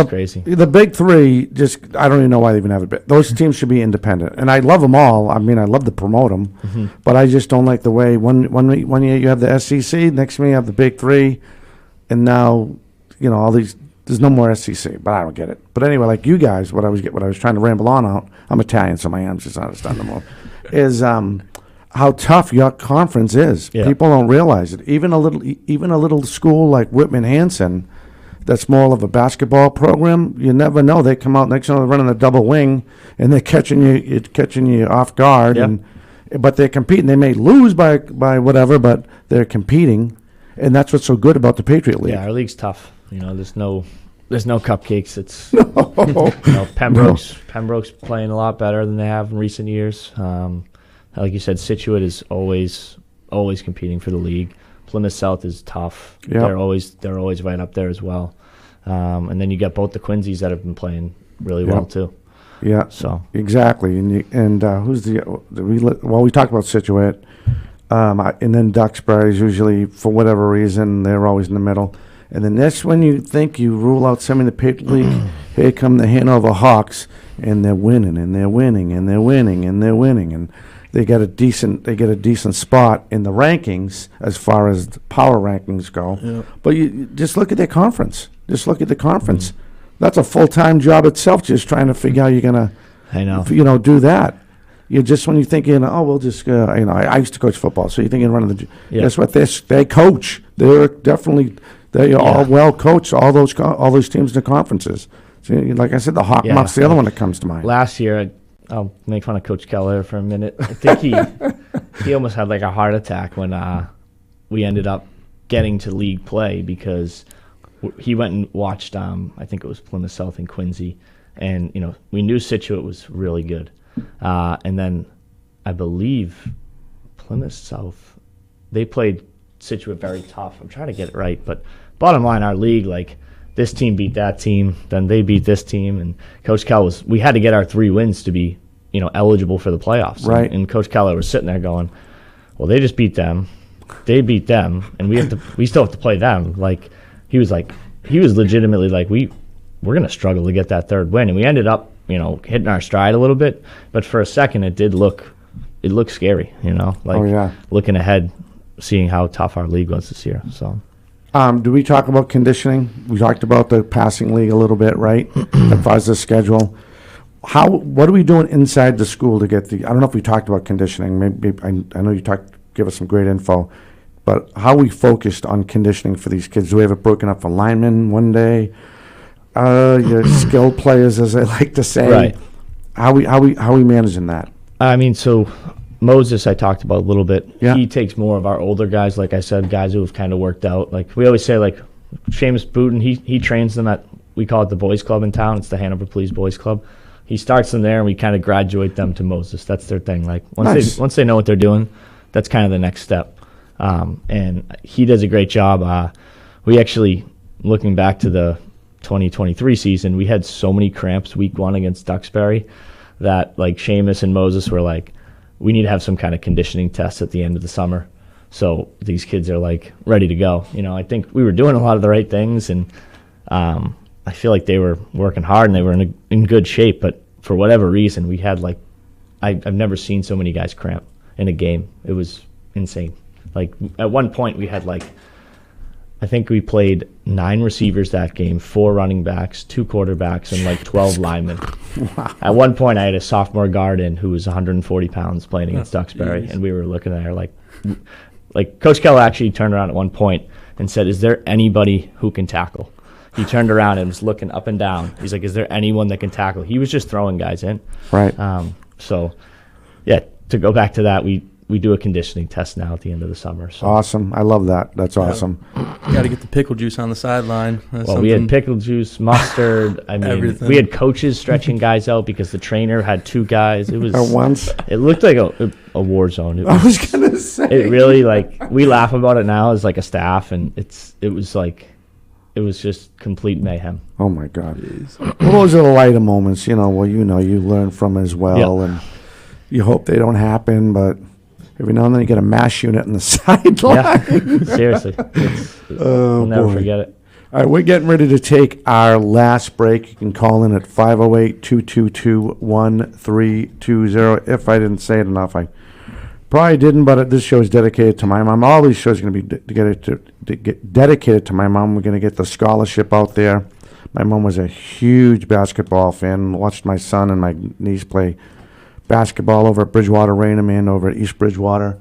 Speaker 2: crazy.
Speaker 1: The big 3, just I don't even know why they even have it. Those teams should be independent, and I love them all. I mean, I love to promote them, but I just don't like the way one year you have the SEC, next year you have the big 3, and now all these. There's no more SEC, but I don't get it. But anyway, like you guys, what I was trying to ramble on out. I'm Italian, so my hands just not understand them all. Is how tough your conference is.
Speaker 2: Yeah.
Speaker 1: People don't realize it. Even a little school like Whitman Hanson, that's more of a basketball program. You never know. They come out next year, they're running a double wing, and they're catching you off guard.
Speaker 2: Yep.
Speaker 1: But they're competing. They may lose by whatever, but they're competing, and that's what's so good about the Patriot League.
Speaker 2: Yeah, our league's tough. There's no cupcakes. It's
Speaker 1: no.
Speaker 2: Pembroke's playing a lot better than they have in recent years. Like you said, Situate is always competing for the league. Plymouth South is tough.
Speaker 1: Yep.
Speaker 2: They're always right up there as well. And then you get both the Quincy's that have been playing really well too.
Speaker 1: Yeah.
Speaker 2: So
Speaker 1: exactly. And who's we talked about Situate, and then Duxbury's usually for whatever reason they're always in the middle. And then that's when you think you rule out some of the Patriot League. Here come the Hanover Hawks, and they're winning, and they're winning, and they're winning, and they're winning, and they get a decent spot in the rankings as far as the power rankings go.
Speaker 3: Yeah.
Speaker 1: But you just look at their conference. Just look at the conference. That's a full-time job itself. Just trying to figure out how you're gonna, do that. You just when you think we'll just I used to coach football, so you're thinking running the.
Speaker 2: Yeah.
Speaker 1: Guess what? They coach. They're definitely. They are all well coached. All those teams in the conferences. So, like I said, the Hawkmock's the other one that comes to mind.
Speaker 2: Last year, I'll make fun of Coach Keller for a minute. I think he almost had like a heart attack when we ended up getting to league play because he went and watched. I think it was Plymouth South and Quincy, and we knew Situate was really good, and then I believe Plymouth South, they played Situate very tough. I'm trying to get it right, but bottom line, our league, like, this team beat that team, then they beat this team, and Coach Keller we had to get our 3 wins to be, eligible for the playoffs.
Speaker 1: Right.
Speaker 2: And Coach Keller was sitting there going, well, they just beat them, they beat them, and we still have to play them. Like, he was legitimately like, we're going to struggle to get that 3rd win, and we ended up, hitting our stride a little bit, but for a second it looked scary, looking ahead, seeing how tough our league was this year. So.
Speaker 1: Do we talk about conditioning? We talked about the passing league a little bit, right? As far as the schedule. What are we doing inside the school to get I don't know if we talked about conditioning. Maybe I know you give us some great info, but how are we focused on conditioning for these kids? Do we have it broken up for linemen one day? Your skilled players, as I like to say.
Speaker 2: Right.
Speaker 1: How are we managing that?
Speaker 2: I mean, so Moses, I talked about a little bit.
Speaker 1: Yeah.
Speaker 2: He takes more of our older guys, like I said, guys who have kind of worked out. Like we always say, like Seamus Booten, he trains them at, we call it the boys club in town. It's the Hanover Police Boys Club. He starts them there, and we kind of graduate them to Moses. That's their thing. Like once they know what they're doing, that's kind of the next step. And he does a great job. We actually, looking back to the 2023 season, we had so many cramps week 1 against Duxbury that like Seamus and Moses were like, we need to have some kind of conditioning test at the end of the summer. So these kids are like ready to go. I think we were doing a lot of the right things, and I feel like they were working hard and they were in good shape. But for whatever reason, we had like, I've never seen so many guys cramp in a game. It was insane. Like at one point we had like, I think we played 9 receivers that game, 4 running backs, 2 quarterbacks, and like 12 linemen. Wow. At one point, I had a sophomore guard in who was 140 pounds playing against Duxbury, and we were looking at her like Coach Keller actually turned around at one point and said, "Is there anybody who can tackle?" He turned around and was looking up and down. He's like, "Is there anyone that can tackle?" He was just throwing guys in.
Speaker 1: Right.
Speaker 2: So, yeah, to go back to that, we do a conditioning test now at the end of the summer. So.
Speaker 1: Awesome. I love that. That's awesome.
Speaker 3: You got to get the pickle juice on the sideline.
Speaker 2: We had pickle juice, mustard. I mean,
Speaker 3: everything.
Speaker 2: We had coaches stretching guys out because the trainer had 2 guys. It was
Speaker 1: At once?
Speaker 2: It looked like a war zone.
Speaker 1: I was going to say.
Speaker 2: It really, like, we laugh about it now as like a staff, and it was just complete mayhem.
Speaker 1: Oh, my God. Well, those are the lighter moments, you learn from as well, and you hope they don't happen, but every now and then you get a MASH unit in the sideline.
Speaker 2: Yeah, seriously. We'll never forget it.
Speaker 1: All right, we're getting ready to take our last break. You can call in at 508-222-1320. If I didn't say it enough, I probably didn't, but this show is dedicated to my mom. All these shows are going to be dedicated to my mom. We're going to get the scholarship out there. My mom was a huge basketball fan, watched my son and my niece play basketball over at Bridgewater Raynham and over at East Bridgewater.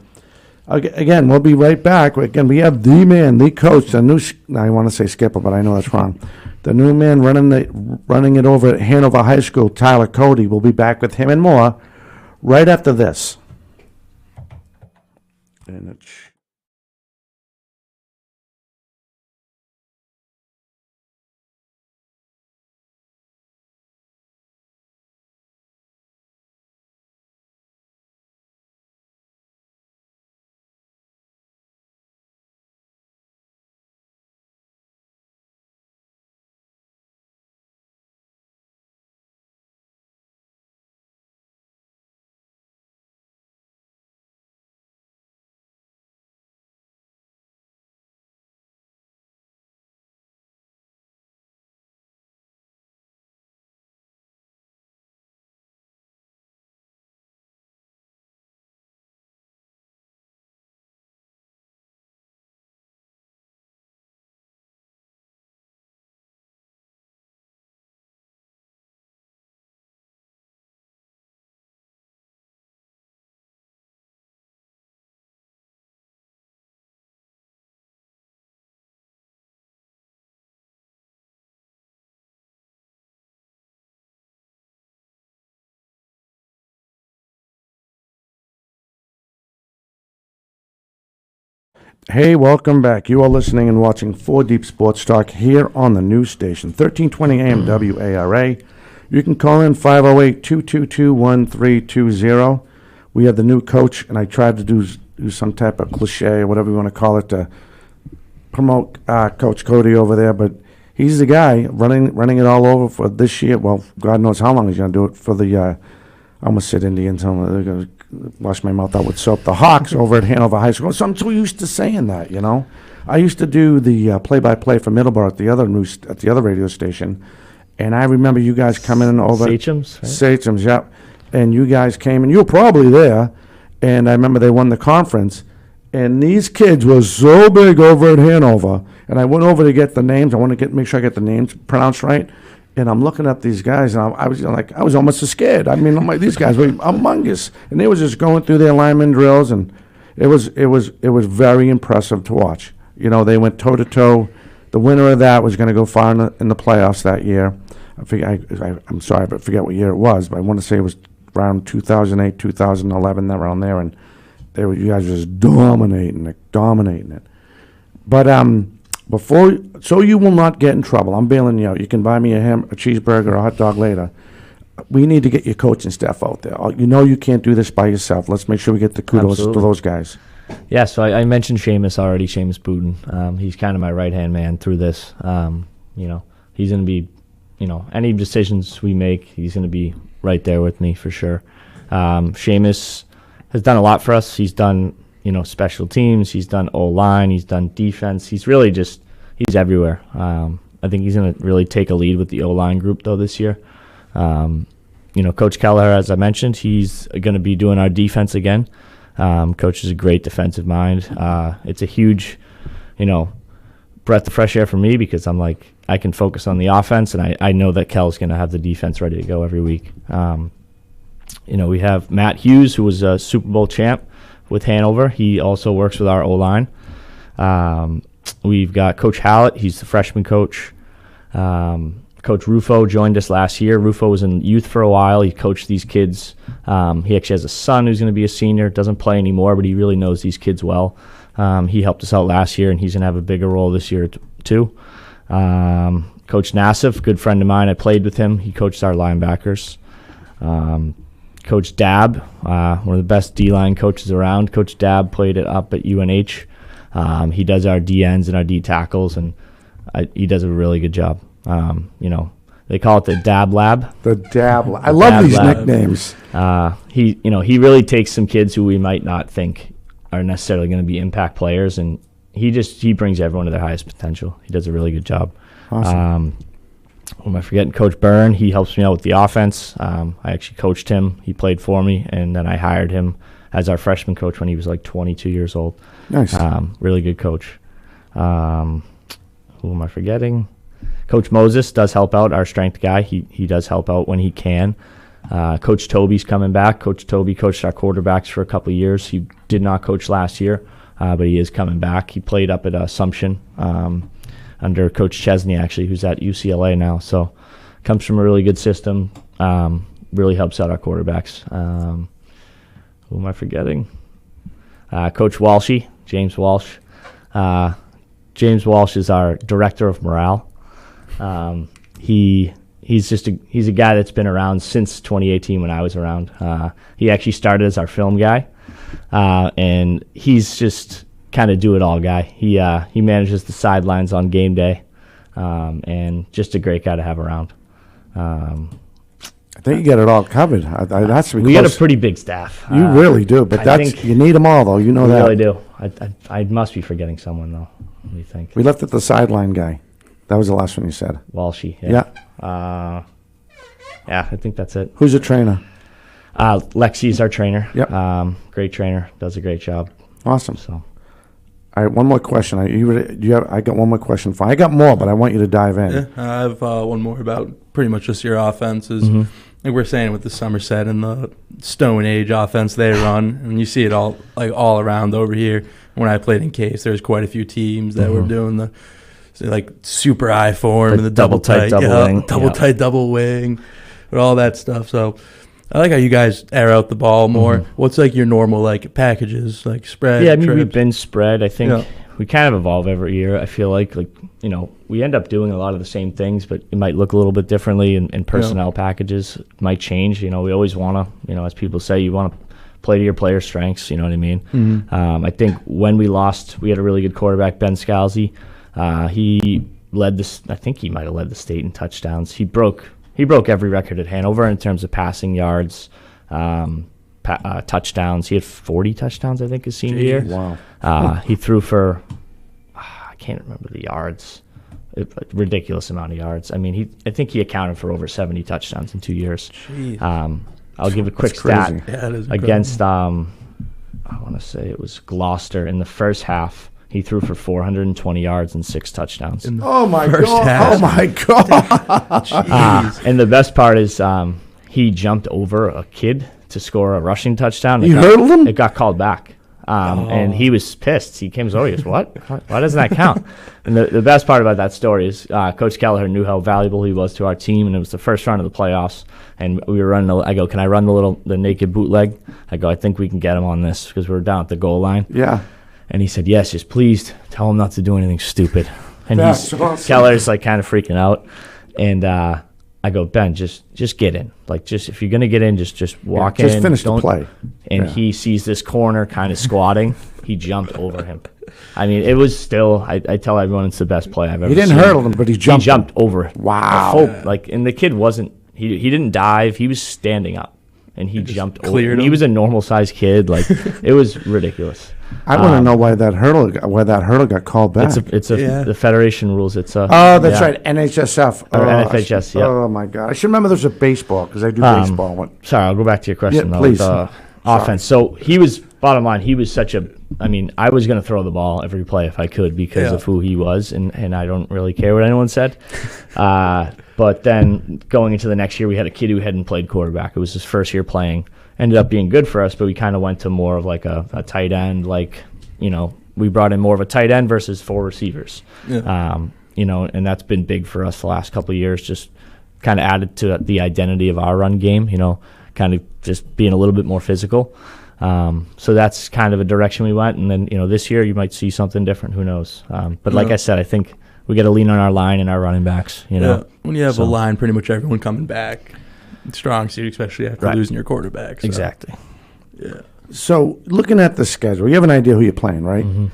Speaker 1: Again, we'll be right back. Again, we have the man, the coach, the new, I want to say skipper, but I know that's wrong. The new man running it over at Hanover High School, Tyler Cody. We'll be back with him and more right after this. And it's Hey, welcome back. You are listening and watching 4 Deep Sports Talk here on the news station, 1320 AM WARA. You can call in 508-222-1320. We have the new coach, and I tried to do some type of cliche or whatever you want to call it to promote Coach Cody over there, but he's the guy running it all over for this year. Well, God knows how long he's going to do it for the, I almost said Indians, I'm going to wash my mouth out with soap. The Hawks over at Hanover High School. So I'm so used to saying that, you know. I used to do the play-by-play for Middleborough at the other radio station, and I remember you guys coming in over
Speaker 2: Sachem's, right?
Speaker 1: Sachem's, yeah. And you guys came, and you were probably there. And I remember they won the conference, and these kids were so big over at Hanover. And I went over to get the names. I want to make sure I get the names pronounced right. And I'm looking at these guys, and I was almost scared. I mean, I'm like, these guys were humongous, and they were just going through their lineman drills, and it was very impressive to watch. You know, they went toe to toe. The winner of that was going to go far in the playoffs that year. I'm sorry, but I forget what year it was, but I want to say it was around 2008, 2011, around there, and you guys were just dominating it. But so you will not get in trouble. I'm bailing you out. You can buy me a cheeseburger or a hot dog later. We need to get your coaching staff out there. You know you can't do this by yourself. Let's make sure we get the kudos to those guys.
Speaker 2: Yeah, so I mentioned Seamus already, Seamus Booten. He's kind of my right-hand man through this. You know, he's going to be, you know, any decisions we make, he's going to be right there with me for sure. Seamus has done a lot for us. He's done, you know, special teams. He's done O-line. He's done defense. He's really he's everywhere. I think he's going to really take a lead with the O-line group, though, this year. You know, Coach Kelleher, as I mentioned, he's going to be doing our defense again. Coach is a great defensive mind. It's a huge, you know, breath of fresh air for me because I'm like, I can focus on the offense, and I know that Kel's going to have the defense ready to go every week. You know, we have Matt Hughes, who was a Super Bowl champ with Hanover. He also works with our O-line. We've got Coach Hallett. He's the freshman coach. Coach Rufo joined us last year. Rufo was in youth for a while. He coached these kids. He actually has a son who's going to be a senior. Doesn't play anymore, but he really knows these kids well. He helped us out last year, and he's going to have a bigger role this year too. Coach Nassif, good friend of mine. I played with him. He coached our linebackers. Coach Dab, one of the best D-line coaches around. Coach Dab played it up at UNH. He does our D-ends and our D-tackles, and he does a really good job. You know, they call it the Dab Lab.
Speaker 1: The Dab Lab. I love these nicknames.
Speaker 2: He really takes some kids who we might not think are necessarily going to be impact players, and he brings everyone to their highest potential. He does a really good job.
Speaker 1: Awesome.
Speaker 2: Who am I forgetting? Coach Byrne, he helps me out with the offense. I actually coached him. He played for me, and then I hired him as our freshman coach when he was like 22 years old.
Speaker 1: Nice.
Speaker 2: Really good coach. Who am I forgetting? Coach Moses does help out, our strength guy. He does help out when he can. Coach Toby's coming back. Coach Toby coached our quarterbacks for a couple of years. He did not coach last year, but he is coming back. He played up at Assumption under Coach Chesney, actually, who's at UCLA now. So comes from a really good system. Really helps out our quarterbacks. Who am I forgetting? Coach Walshy, James Walsh. James Walsh is our director of morale. He's a guy that's been around since 2018 when I was around. He actually started as our film guy, and he's just kind of do-it-all guy. He manages the sidelines on game day, and just a great guy to have around.
Speaker 1: I think you get it all covered. That's
Speaker 2: we got a pretty big staff.
Speaker 1: You really do, but you need them all, though. You know that.
Speaker 2: I really do. I must be forgetting someone, though. What do you think?
Speaker 1: We left at the sideline guy. That was the last one you said.
Speaker 2: Walshy.
Speaker 1: Yeah.
Speaker 2: Yeah, I think that's it.
Speaker 1: Who's your trainer?
Speaker 2: Lexi's our trainer.
Speaker 1: Yep.
Speaker 2: Great trainer. Does a great job.
Speaker 1: Awesome.
Speaker 2: So,
Speaker 1: all right, one more question. I got one more question for you. I got more, but I want you to dive in.
Speaker 3: Yeah, I have one more about pretty much just your offenses.
Speaker 2: Mm-hmm.
Speaker 3: Like we're saying with the Somerset and the Stone Age offense they run, and you see it all around over here. When I played in Case, there's quite a few teams that were doing the super I form and the double tight,
Speaker 2: double wing,
Speaker 3: double tight, double wing, and all that stuff. So I like how you guys air out the ball more.
Speaker 2: Mm-hmm.
Speaker 3: What's like your normal like packages, like spread?
Speaker 2: Yeah, I mean,
Speaker 3: trips?
Speaker 2: we've been spread. I think
Speaker 3: Yeah.
Speaker 2: we kind of evolve every year. I feel like we end up doing a lot of the same things, but it might look a little bit differently, and personnel packages might change. We always want to, as people say, you want to play to your players' strengths. You know what I mean?
Speaker 3: Mm-hmm.
Speaker 2: I think when we lost, we had a really good quarterback, Ben Scalzi. He led this. I think he might have led the state in touchdowns. He broke every record at Hanover in terms of passing yards, touchdowns. He had 40 touchdowns, I think, his senior year.
Speaker 1: Wow.
Speaker 2: He threw for, I can't remember the yards, a ridiculous amount of yards. I mean, I think he accounted for over 70 touchdowns in 2 years.
Speaker 3: Jeez.
Speaker 2: I'll give a quick
Speaker 1: That's
Speaker 2: stat.
Speaker 1: crazy.
Speaker 3: Yeah, that is
Speaker 2: Against, I want to say it was Gloucester in the first half. He threw for 420 yards and 6 touchdowns.
Speaker 1: Oh my
Speaker 3: First
Speaker 1: God!
Speaker 3: half.
Speaker 1: Oh my God!
Speaker 3: Jeez.
Speaker 2: And the best part is he jumped over a kid to score a rushing touchdown.
Speaker 1: You hurdled him?
Speaker 2: It got called back. And he was pissed. He came over, he goes, what? Why doesn't that count? And the best part about that story is Coach Kelleher knew how valuable he was to our team, and it was the first round of the playoffs. And we were running, I go, can I run the naked bootleg? I go, I think we can get him on this because we were down at the goal line.
Speaker 1: Yeah.
Speaker 2: And he said, yes, just please tell him not to do anything stupid. And
Speaker 1: That's awesome.
Speaker 2: Keller's like kind of freaking out. And I go, Ben, just get in. Like, just if you're going to get in, just walk in.
Speaker 1: Just finish the play.
Speaker 2: And
Speaker 1: Yeah.
Speaker 2: he sees this corner kind of squatting. He jumped over him. I mean, it was still, I tell everyone it's the best play I've ever
Speaker 1: He didn't
Speaker 2: seen.
Speaker 1: hurdle him, but he jumped.
Speaker 2: He jumped over it.
Speaker 1: Wow.
Speaker 2: And the kid wasn't, he didn't dive. He was standing up. And he jumped over.
Speaker 3: cleared
Speaker 2: And he
Speaker 3: him?
Speaker 2: was a normal sized kid. Like, it was ridiculous.
Speaker 1: I want to know why that hurdle got called back.
Speaker 3: Yeah.
Speaker 2: The federation rules. It's a.
Speaker 1: Oh, that's
Speaker 2: yeah.
Speaker 1: right. NHSF.
Speaker 2: Or
Speaker 1: Oh,
Speaker 2: NFHS, yeah.
Speaker 1: Oh, my God. I should remember there's a baseball because I do baseball.
Speaker 2: Sorry, I'll go back to your question,
Speaker 1: Yeah,
Speaker 2: though.
Speaker 1: please.
Speaker 2: With, offense. So bottom line, he was such a. I mean, I was going to throw the ball every play if I could because of who he was, and I don't really care what anyone said. But then going into the next year, we had a kid who hadn't played quarterback. It was his first year playing. Ended up being good for us, but we kind of went to more of like a tight end, we brought in more of a tight end versus 4 receivers.
Speaker 3: Yeah.
Speaker 2: And that's been big for us the last couple of years, just kind of added to the identity of our run game, kind of just being a little bit more physical. So that's kind of a direction we went. And then, this year you might see something different. Who knows? But like I said, I think we got to lean on our line and our running backs,
Speaker 3: Yeah. When you have a line, pretty much everyone coming back, strong suit, especially after losing your quarterback. So.
Speaker 2: Exactly.
Speaker 3: Yeah.
Speaker 1: So, looking at the schedule, you have an idea who you're playing, right?
Speaker 2: Mm-hmm.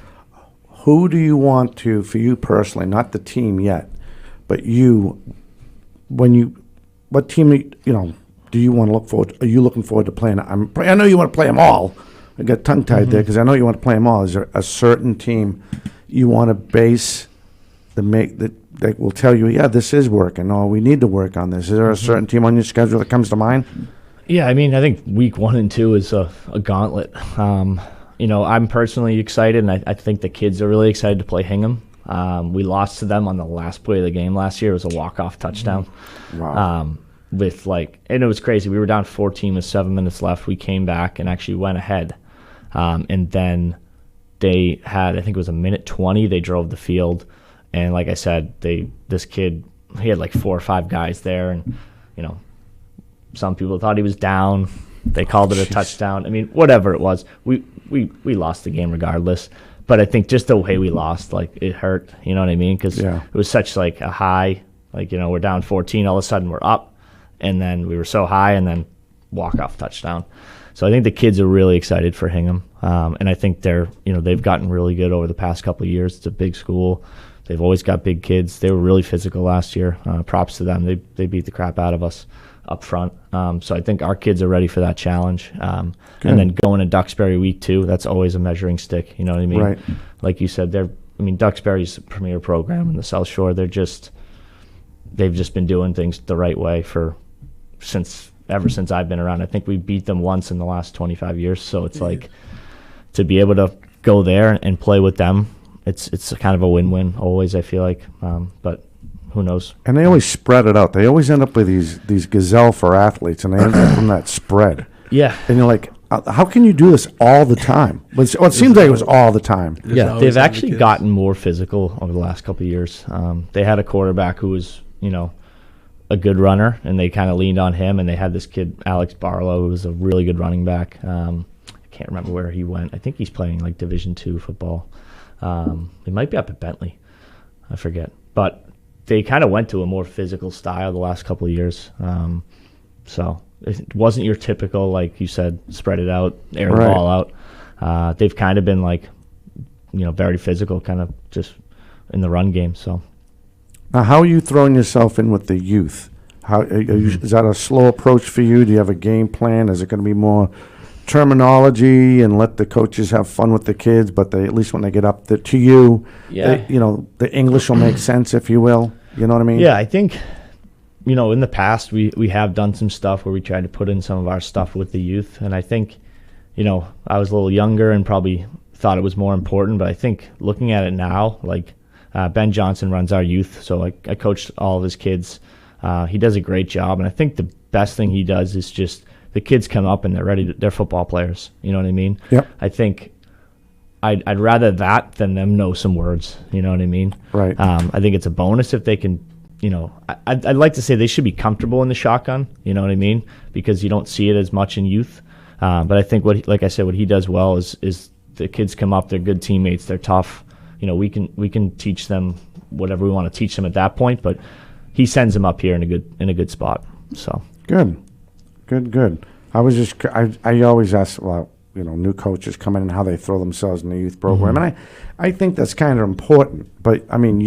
Speaker 1: Who do you want to, for you personally, not the team yet, but what team, do you want to look forward? Are you looking forward to playing? I know you want to play them all. I got tongue-tied there because I know you want to play them all. Is there a certain team you want to base that will tell you, yeah, this is working, or we need to work on this? Is there a certain team on your schedule that comes to mind?
Speaker 2: Yeah, I mean, I think week 1 and 2 is a gauntlet. I'm personally excited, and I think the kids are really excited to play Hingham. We lost to them on the last play of the game last year. It was a walk-off touchdown.
Speaker 1: Wow.
Speaker 2: And it was crazy. We were down 14 with 7 minutes left. We came back and actually went ahead. And then they had, I think it was a minute 20, they drove the field. And like I said, this kid, he had like 4 or 5 guys there, and, some people thought he was down. They called it a touchdown. I mean, whatever it was, we lost the game regardless. But I think just the way we lost, like, it hurt. You know what I mean? Because it was such like a high. Like, we're down 14. All of a sudden, we're up, and then we were so high, and then walk-off touchdown. So I think the kids are really excited for Hingham, and I think they've gotten really good over the past couple of years. It's a big school. They've always got big kids. They were really physical last year. Props to them. They beat the crap out of us up front. So I think our kids are ready for that challenge. And then going to Duxbury week 2, that's always a measuring stick. You know what I mean?
Speaker 1: Right.
Speaker 2: Like you said, Duxbury's a premier program in the South Shore. They've just been doing things the right way ever since I've been around. I think we beat them once in the last 25 years. So it's like, to be able to go there and play with them, it's kind of a win-win always, I feel like. But who knows?
Speaker 1: And they always spread it out. They always end up with these gazelle for athletes, and they end up from that spread.
Speaker 2: Yeah.
Speaker 1: And you're like, how can you do this all the time? Well, it seems like it was all the time.
Speaker 2: Yeah, they've actually gotten more physical over the last couple of years. They had a quarterback who was, a good runner, and they kind of leaned on him. And they had this kid Alex Barlow, who was a really good running back. I can't remember where he went. I think he's playing like Division II football. He might be up at Bentley. I forget. But they kind of went to a more physical style the last couple of years. So it wasn't your typical, like you said, spread it out, air the ball out. They've kind of been like, very physical, kind of just in the run game. So
Speaker 1: now, how are you throwing yourself in with the youth? How is that a slow approach for you? Do you have a game plan? Is it going to be more terminology and let the coaches have fun with the kids, but they, at least when they get up to you, the English will make sense, if you will. You know what I mean?
Speaker 2: Yeah, I think, in the past we have done some stuff where we tried to put in some of our stuff with the youth, and I think, I was a little younger and probably thought it was more important, but I think looking at it now, like Ben Johnson runs our youth, so I coached all of his kids. He does a great job, and I think the best thing he does is just the kids come up and they're ready. They're football players. You know what I mean?
Speaker 1: Yep.
Speaker 2: I think I'd rather that than them know some words. You know what I mean?
Speaker 1: Right.
Speaker 2: I think it's a bonus if they can. I'd like to say they should be comfortable in the shotgun. You know what I mean? Because you don't see it as much in youth. But I think what he does well is the kids come up. They're good teammates. They're tough. We can teach them whatever we want to teach them at that point. But he sends them up here in a good spot. So
Speaker 1: good. I was just I always ask about new coaches coming in, how they throw themselves in the youth program, and I think that's kind of important. But I mean,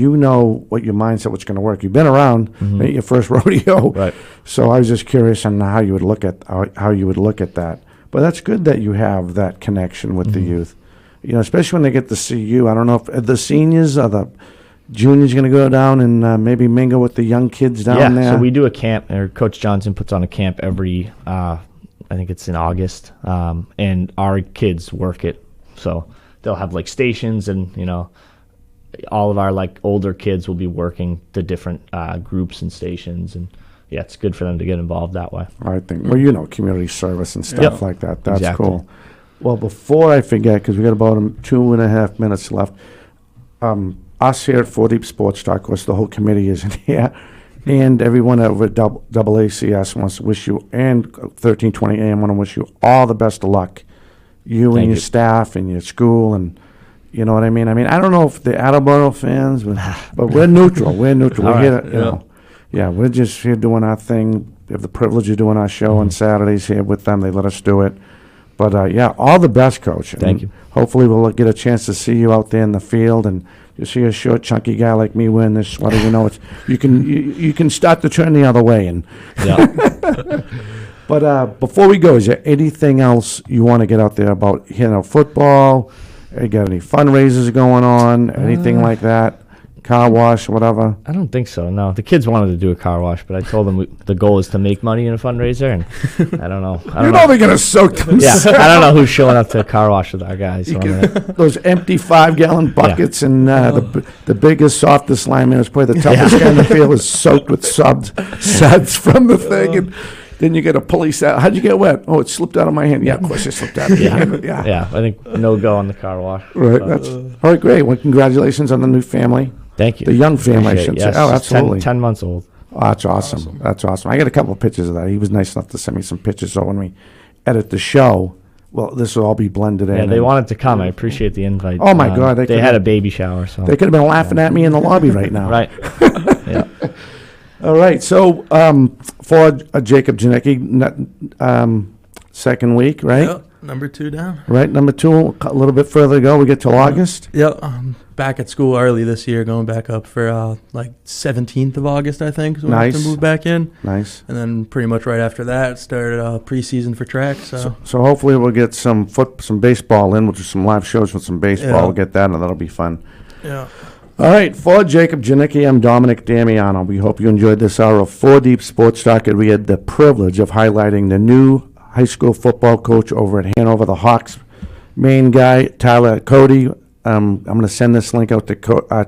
Speaker 1: what your mindset, what's going to work. You've been around, ain't your first rodeo,
Speaker 2: right?
Speaker 1: So I was just curious on how you would look at that. But that's good that you have that connection with the youth, especially when they get to see you. I don't know if the seniors or the juniors going to go down and maybe mingle with the young kids down there.
Speaker 2: Yeah, so we do a camp, or Coach Johnson puts on a camp every, I think it's in August, and our kids work it. So they'll have like stations, and all of our like older kids will be working the different groups and stations, and yeah, it's good for them to get involved that way.
Speaker 1: I think, community service and stuff like that. That's
Speaker 2: exactly.
Speaker 1: Cool. Well, before I forget, because we got about 2.5 minutes left, us here at 4 Deep Sports Talk, of course, the whole committee is in here, and everyone over at AACS wants to wish you, and 1320 AM want to wish you all the best of luck, you and your staff and your school, and you know what I mean? I don't know if the Attleboro fans, but we're neutral. We're neutral. We're here to, we're just here doing our thing. We have the privilege of doing our show on Saturdays here with them. They let us do it. But, all the best, Coach.
Speaker 2: Thank you.
Speaker 1: Hopefully we'll get a chance to see you out there in the field, and you see a short, chunky guy like me wearing this sweater, it's you can start to turn the other way. And But before we go, is there anything else you want to get out there about football? You got any fundraisers going on? Anything like that? Car wash, whatever?
Speaker 2: I don't think so, no. The kids wanted to do a car wash, but I told them the goal is to make money in a fundraiser, and I don't know.
Speaker 1: You're probably going to soak themselves.
Speaker 2: Yeah, I don't know who's showing up to a car wash with our guys. So
Speaker 1: those empty 5-gallon buckets, and the biggest, softest lineman is probably the toughest guy in the field is soaked with suds from the thing, and then you get a police out. How'd you get wet? Oh, it slipped out of my hand. Yeah, of course it slipped out of your hand.
Speaker 2: Yeah, I think no go on the car wash.
Speaker 1: Right. That's all right. Great. Well, congratulations on the new family.
Speaker 2: Thank you.
Speaker 1: The young family, I should say. Oh, absolutely.
Speaker 2: 10 months old.
Speaker 1: Oh, that's awesome. That's awesome. I got a couple of pictures of that. He was nice enough to send me some pictures. So when we edit the show, well, this will all be blended in.
Speaker 2: Yeah, they wanted to come. I appreciate the invite.
Speaker 1: Oh, my God.
Speaker 2: They had a baby shower. So
Speaker 1: they could have been laughing at me in the lobby right now.
Speaker 2: Right. Yeah.
Speaker 1: All right. So for Jacob Janicki, second week, right?
Speaker 3: Yep, number 2 down.
Speaker 1: Right, number 2, a little bit further to go. We get till August.
Speaker 3: Yep, back at school early this year, going back up for 17th of August, I think. So we have to move back in.
Speaker 1: Nice.
Speaker 3: And then pretty much right after that, started preseason for track. So
Speaker 1: hopefully we'll get some baseball in. We'll do some live shows with some baseball.
Speaker 3: Yeah.
Speaker 1: We'll get that, and that'll be fun.
Speaker 3: Yeah.
Speaker 1: All right, for Jacob Janicki, I'm Dominic Damiano. We hope you enjoyed this hour of 4 Deep Sports Talk, and we had the privilege of highlighting the new high school football coach over at Hanover, the Hawks main guy, Tyler Cody. I'm going to send this link out to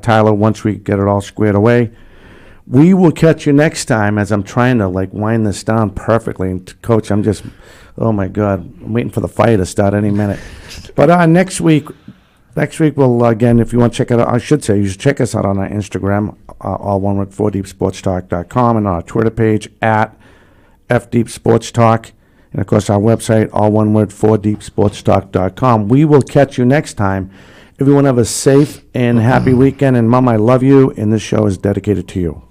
Speaker 1: Tyler once we get it all squared away. We will catch you next time, as I'm trying to wind this down perfectly. And Coach, oh my God, I'm waiting for the fire to start any minute. But next week, Next week, we'll, again, if you want to check it out, I should say, you should check us out on our Instagram, all one word, 4deepsportstalk.com, and on our Twitter page, at FDeepSportsTalk. And, of course, our website, all one word, 4deepsportstalk.com. We will catch you next time. Everyone have a safe and happy weekend. And, Mom, I love you, and this show is dedicated to you.